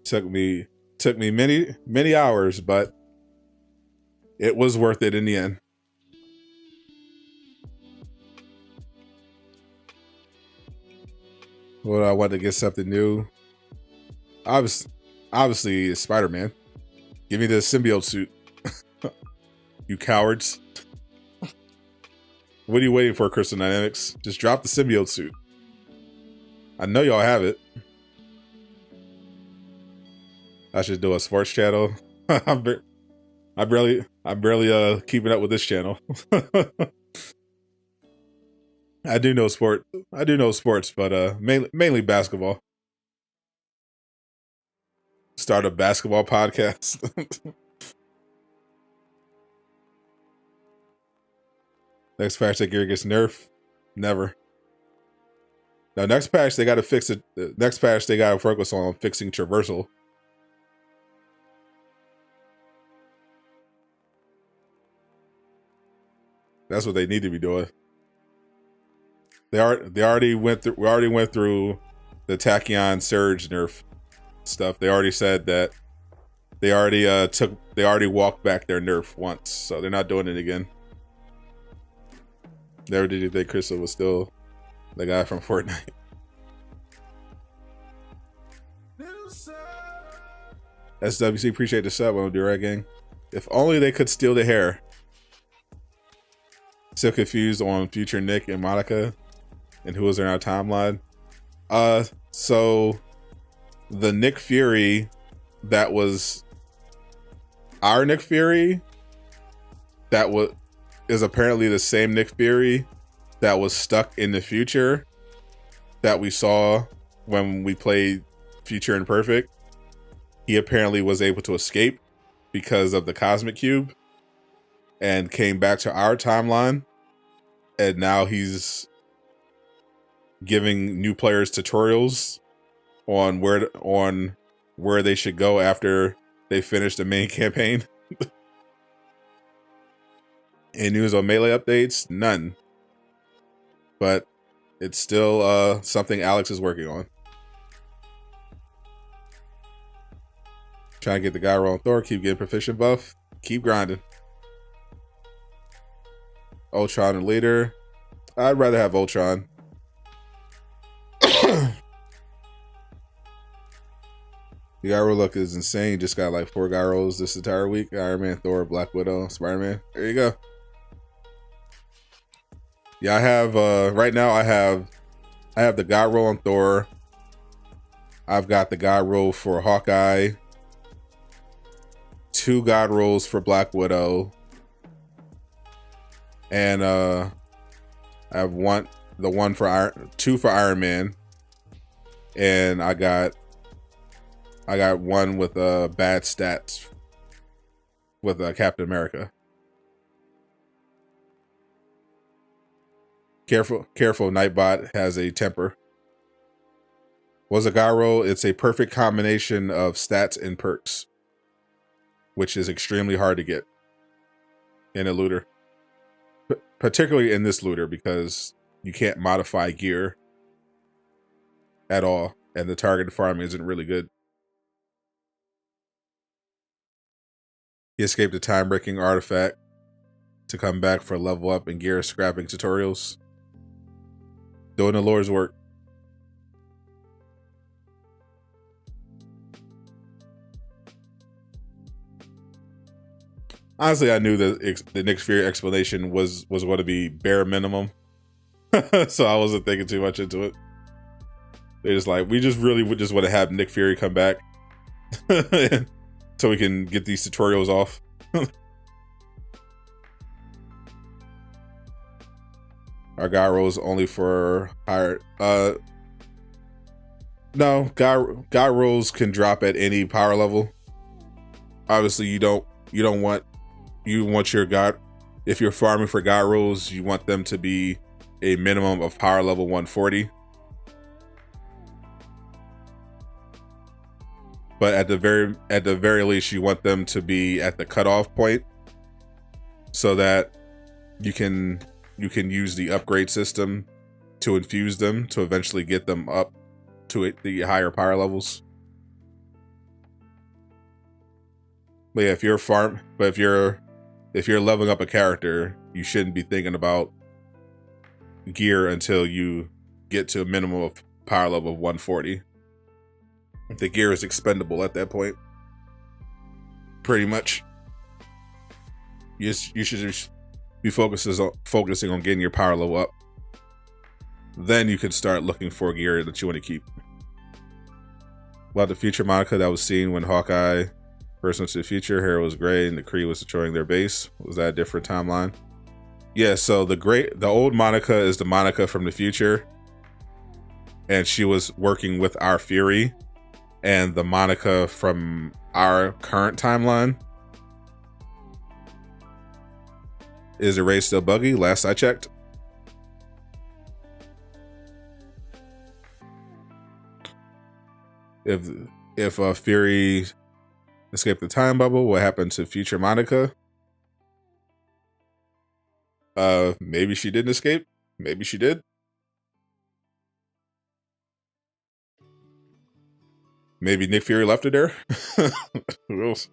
Took me many hours, but it was worth it in the end. What I want to get something new. Obviously, it's Spider-Man. Give me the symbiote suit. You cowards. What are you waiting for, Crystal Dynamics? Just drop the symbiote suit. I know y'all have it. I should do a sports channel. I'm barely keeping up with this channel. I do know sports, but mainly basketball. Start a basketball podcast. Next patch that gear gets nerfed? Never. Now next patch they gotta fix it. Next patch they gotta focus on fixing traversal. That's what they need to be doing. We already went through the Tachyon Surge nerf stuff. They already said that they already walked back their nerf once, so they're not doing it again. Never did you think Crystal was still the guy from Fortnite? SWC, appreciate the sub on Direct Gang. If only they could steal the hair. Still confused on future Nick and Monica and who was in our timeline. So the Nick Fury that was our Nick Fury is apparently the same Nick Fury that was stuck in the future that we saw when we played Future Imperfect. He apparently was able to escape because of the Cosmic Cube and came back to our timeline, and now he's giving new players tutorials on where they should go after they finish the main campaign. Any news on Melee updates? None. But it's still something Alex is working on. Trying to get the guy rolling Thor, keep getting proficient buff, keep grinding. Ultron and leader. I'd rather have Ultron. The gyro look is insane. Just got like 4 gyros this entire week. Iron Man, Thor, Black Widow, Spider-Man. There you go. Yeah, I have right now I have the gyro on Thor. I've got the gyro for Hawkeye. 2 god rolls for Black Widow. And I have two for Iron Man. And I got one with bad stats with Captain America. Careful, Nightbot has a temper. Was a gyro? It's a perfect combination of stats and perks, which is extremely hard to get in a looter. Particularly in this looter, because you can't modify gear at all, and the targeted farm isn't really good. He escaped a time-breaking artifact to come back for level up and gear scrapping tutorials. Doing the Lord's work. Honestly, I knew that the Nick Fury explanation was going to be bare minimum. So I wasn't thinking too much into it. They're just like, we just really would just want to have Nick Fury come back so we can get these tutorials off. Our guy rolls only for higher. No, guy rolls can drop at any power level. Obviously, you want your god. If you're farming for guy rolls, you want them to be a minimum of power level 140. But at the very least, you want them to be at the cutoff point, so that you can use the upgrade system to infuse them to eventually get them up to the higher power levels. But yeah, if you're leveling up a character, you shouldn't be thinking about gear until you get to a minimum power level of 140. The gear is expendable at that point. Pretty much. You should just be focusing on getting your power level up. Then you can start looking for gear that you want to keep. About the future Monica that was seen when Hawkeye first went to the future, Hera was gray and the Kree was destroying their base. Was that a different timeline? Yeah, so the old Monica is the Monica from the future, and she was working with our Fury, and the Monica from our current timeline is the race still buggy? Last I checked. If Fury escaped the time bubble, what happened to future Monica? Maybe she didn't escape. Maybe she did. Maybe Nick Fury left her there. Who knows?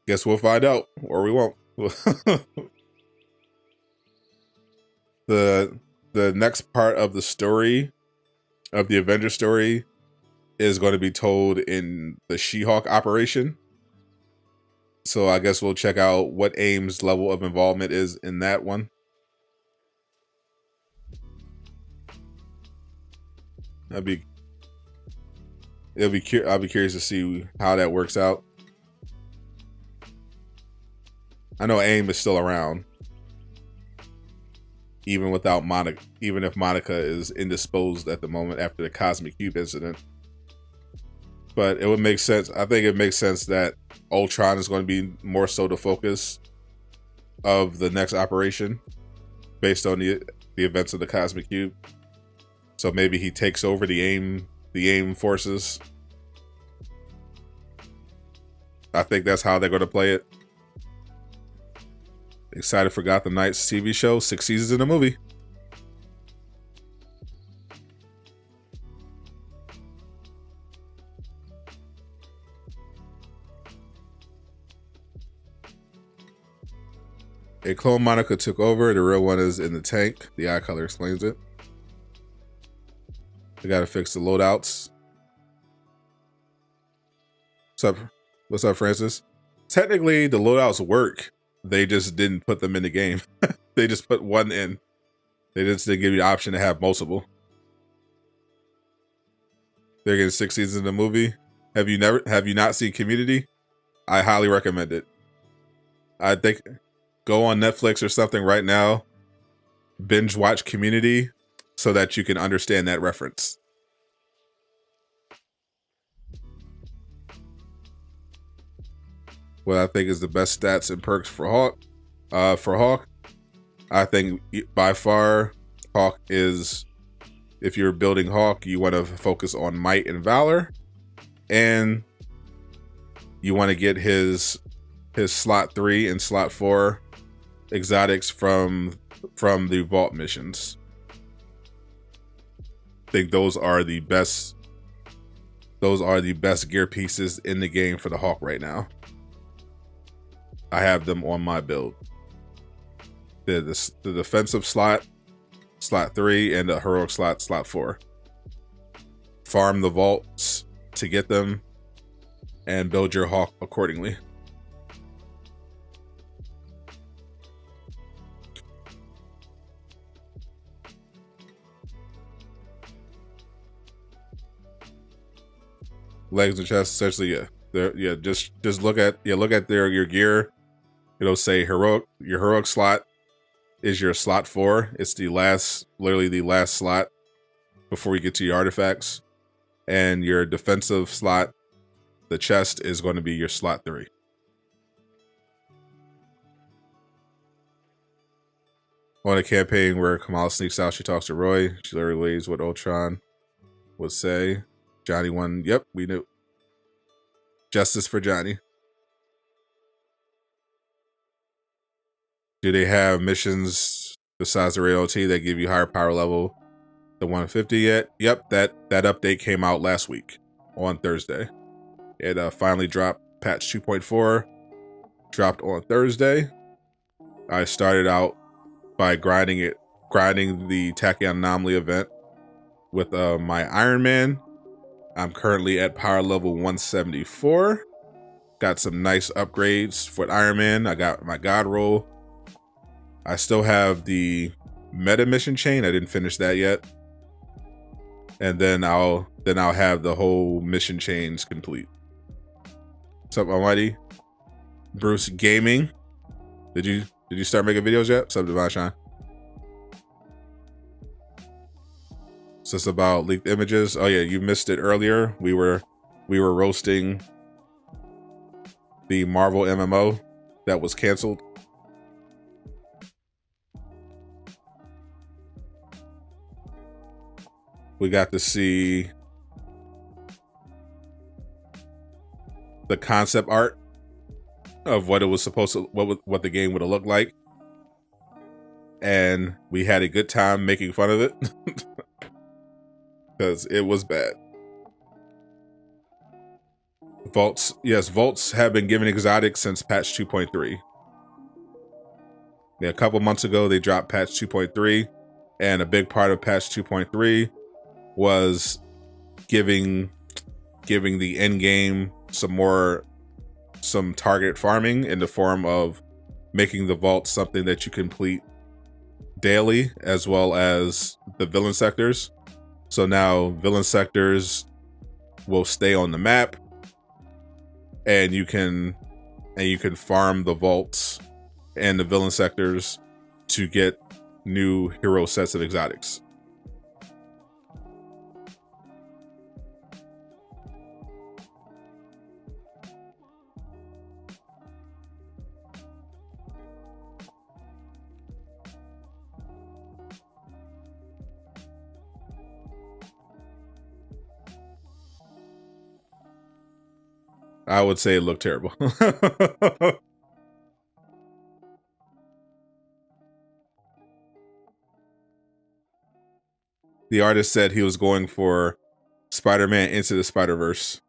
Guess we'll find out, or we won't. The next part of the story, of the Avenger story, is going to be told in the She-Hulk operation. So I guess we'll check out what AIM's level of involvement is in that one. I'll be curious to see how that works out. I know AIM is still around, even without Monica. Even if Monica is indisposed at the moment after the Cosmic Cube incident. But it would make sense. I think it makes sense that Ultron is going to be more so the focus of the next operation, based on the events of the Cosmic Cube. So maybe he takes over the AIM forces. I think that's how they're going to play it. Excited for Gotham Knights TV show, 6 seasons in a movie. A clone Monica took over. The real one is in the tank. The eye color explains it. We gotta fix the loadouts. What's up, Francis? Technically, the loadouts work. They just didn't put them in the game. They just put one in. They just didn't give you the option to have multiple. They're getting 6 seasons in the movie. Have you not seen Community? I highly recommend it. I think go on Netflix or something right now. Binge watch Community so that you can understand that reference. What I think is the best stats and perks for Hawk. I think by far Hawk is, if you're building Hawk, you want to focus on might and valor, and you want to get his slot 3 and slot 4 exotics from the vault missions. I think those are the best gear pieces in the game for the Hawk right now. I have them on my build. The defensive slot 3, and the heroic slot 4. Farm the vaults to get them and build your Hawk accordingly. Legs and chest, essentially, yeah. Just look at your gear. It'll say your heroic slot is your slot 4. It's literally the last slot before you get to your artifacts. And your defensive slot, the chest, is going to be your slot 3. On a campaign where Kamala sneaks out, she talks to Roy. She literally lays what Ultron would say. Johnny won. Yep, we knew. Justice for Johnny. Do they have missions besides the Rail T that give you higher power level than 150 yet? Yep, that update came out last week on Thursday. It finally dropped. Patch 2.4 dropped on Thursday. I started out by grinding the Tachyon Anomaly event with my Iron Man. I'm currently at power level 174. Got some nice upgrades for Iron Man. I got my God roll. I still have the meta mission chain. I didn't finish that yet. And then I'll have the whole mission chains complete. What's up, Almighty? Bruce Gaming. Did you start making videos yet? What's up, Divine Shine? So it's about leaked images. Oh yeah, you missed it earlier. We were roasting the Marvel MMO that was canceled. We got to see the concept art of what it was supposed to, what the game would have looked like, and we had a good time making fun of it because it was bad. Vaults, yes, vaults have been given exotics since patch 2.3. Yeah, a couple months ago they dropped patch 2.3, and a big part of patch 2.3 was giving the end game some target farming in the form of making the vault something that you complete daily, as well as the villain sectors. So now villain sectors will stay on the map, and you can farm the vaults and the villain sectors to get new hero sets of exotics. I would say it looked terrible. The artist said he was going for Spider-Man Into the Spider-Verse,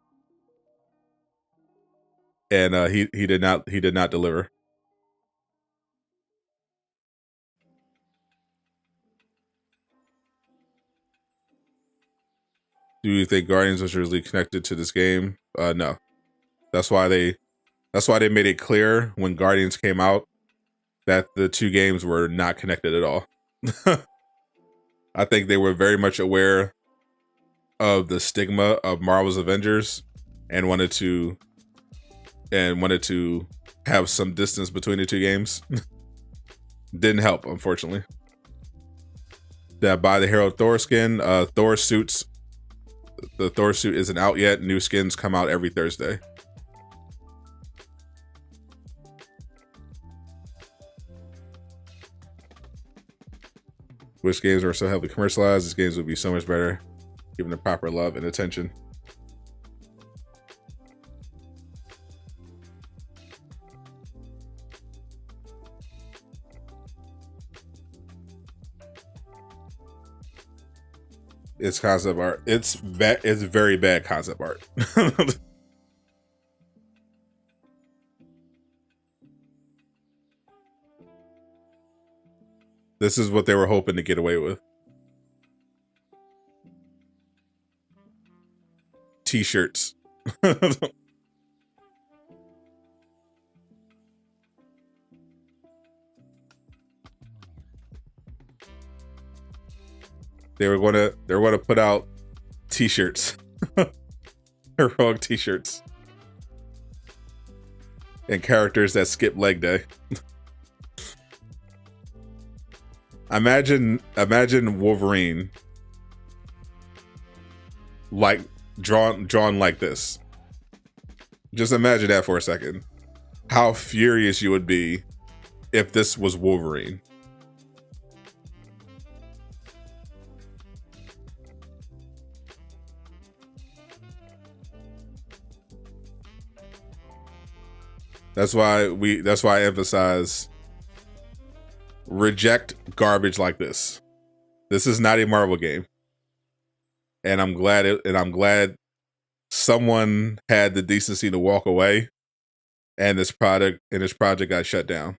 and he did not deliver. Do you think Guardians was really connected to this game? No. That's why they made it clear when Guardians came out that the two games were not connected at all. I think they were very much aware of the stigma of Marvel's Avengers and wanted to have some distance between the two games. Didn't help, unfortunately. Did I buy the Herald Thor skin? Thor suits. The Thor suit isn't out yet. New skins come out every Thursday. Which games are so heavily commercialized? These games would be so much better given the proper love and attention. It's concept art. It's bad. It's very bad concept art. This is what they were hoping to get away with. T-shirts. They were going to put out T-shirts. Heroic T-shirts. And characters that skip leg day. Imagine Wolverine like drawn like this. Just imagine that for a second. How furious you would be if this was Wolverine. That's why I emphasize reject garbage like this. This is not a Marvel game. And I'm glad someone had the decency to walk away and this project got shut down.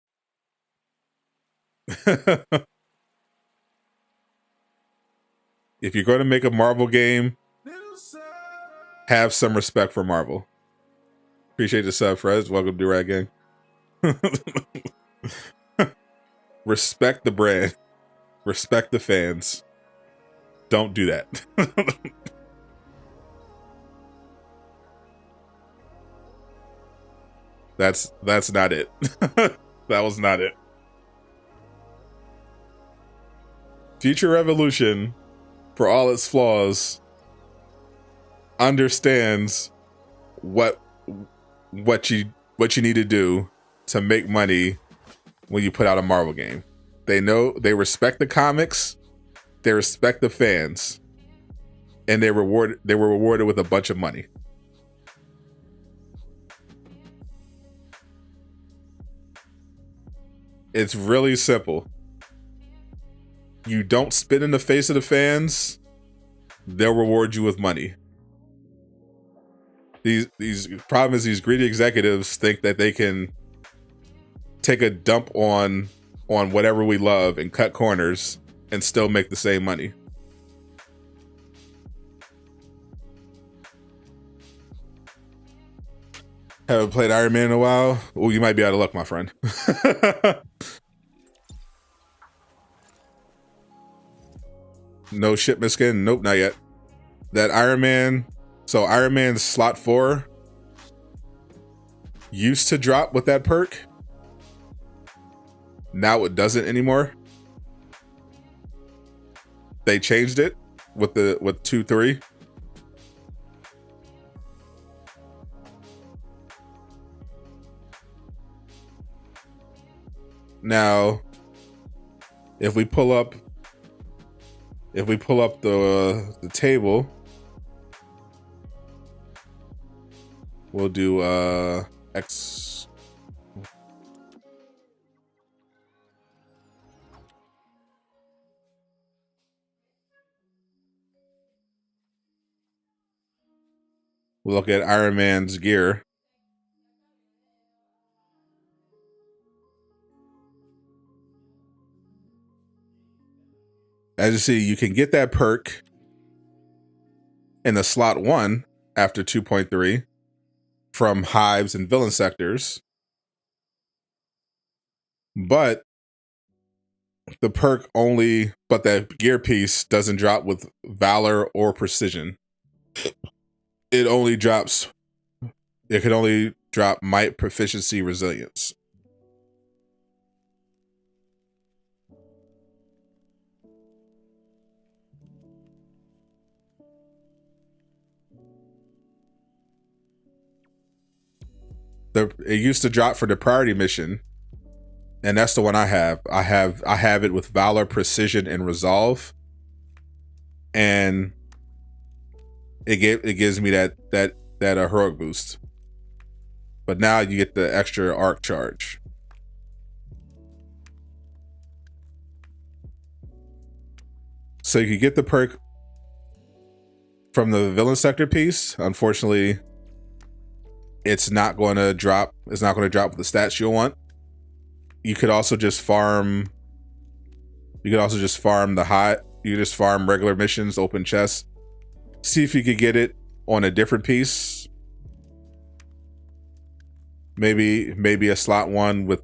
If you're going to make a Marvel game, have some respect for Marvel. Appreciate the sub, Frez. Welcome to Rad Gang. Respect the brand. Respect the fans. Don't do that. That's not it. That was not it. Future Revolution, for all its flaws, understands what you need to do to make money when you put out a Marvel game. They know, they respect the comics, they respect the fans, and they were rewarded with a bunch of money. It's really simple. You don't spit in the face of the fans, they'll reward you with money. These problem is these greedy executives think that they can take a dump on whatever we love and cut corners and still make the same money. Haven't played Iron Man in a while. Oh, you might be out of luck, my friend. No shipment skin? Nope, not yet. That Iron Man, so Iron Man's slot 4 used to drop with that perk. Now it doesn't anymore. They changed it with 2-3. Now, if we pull up the table, we'll do X. We'll look at Iron Man's gear. As you see, you can get that perk in the slot 1 after 2.3 from hives and villain sectors. But the perk but that gear piece doesn't drop with Valor or Precision. It can only drop Might, Proficiency, Resilience. It used to drop for the priority mission, and that's the one I have. I have it with Valor, Precision, and Resolve, and it gives me that heroic boost. But now you get the extra arc charge. So you can get the perk from the villain sector piece. Unfortunately, it's not going to drop. It's not going to drop with the stats you'll want. You could also just farm. You could also just farm the hot. You could just farm regular missions, open chests. See if you could get it on a different piece. Maybe a slot 1 with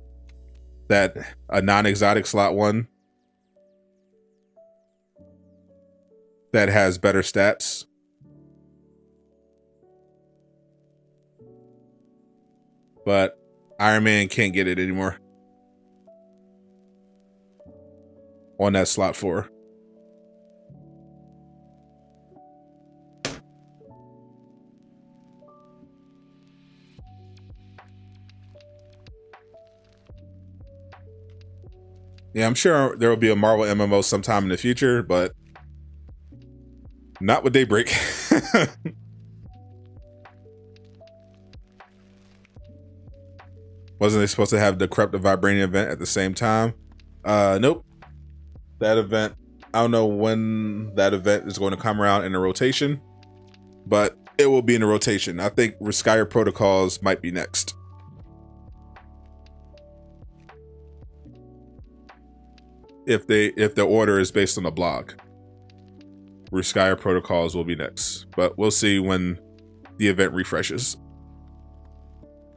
a non-exotic slot 1 that has better stats. But Iron Man can't get it anymore on that slot 4. Yeah, I'm sure there will be a Marvel MMO sometime in the future, but not with Daybreak. Wasn't they supposed to have the Corrupted Vibranium event at the same time? Nope. That event, I don't know when that event is going to come around in the rotation, but it will be in the rotation. I think Skyer Protocols might be next. if the order is based on a blog. Ruskaya Protocols will be next, but we'll see when the event refreshes.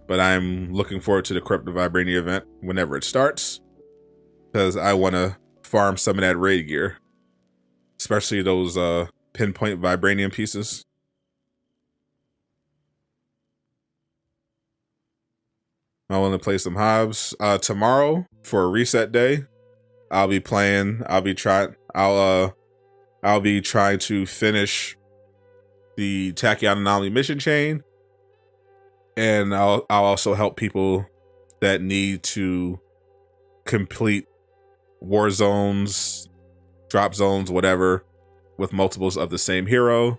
But I'm looking forward to the Corrupted Vibranium event whenever it starts, because I want to farm some of that raid gear, especially those pinpoint vibranium pieces. I want to play some Hobbs. Tomorrow for a reset day, I'll be trying to finish the Tachyon Anomaly mission chain, and I'll also help people that need to complete war zones, drop zones, whatever, with multiples of the same hero,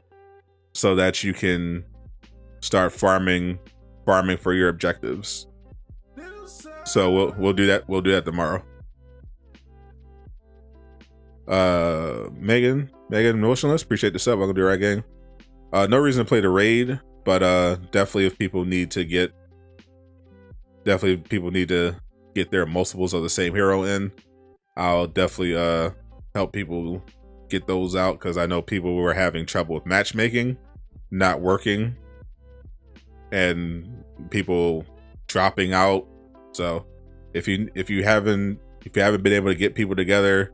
so that you can start farming for your objectives. So we'll do that. We'll do that tomorrow. Megan Emotionless, appreciate the sub. Welcome to the right gang. No reason to play the raid, but definitely if people need to get their multiples of the same hero in, I'll definitely help people get those out, because I know people were having trouble with matchmaking not working and people dropping out. So if you haven't been able to get people together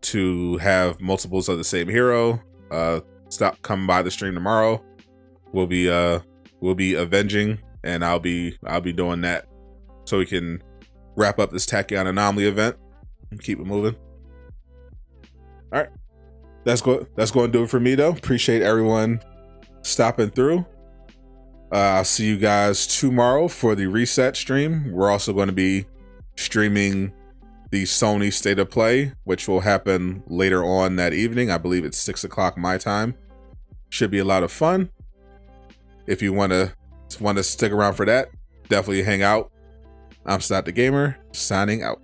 to have multiples of the same hero, stop coming by the stream tomorrow. We'll be avenging, and I'll be doing that so we can wrap up this Tachyon Anomaly event and keep it moving. All right, that's going to do it for me though. Appreciate everyone stopping through. I'll see you guys tomorrow for the reset stream. We're also going to be streaming the Sony State of Play, which will happen later on that evening. I believe it's 6 o'clock my time. Should be a lot of fun. If you want to stick around for that, definitely hang out. I'm Sadot the Gamer, signing out.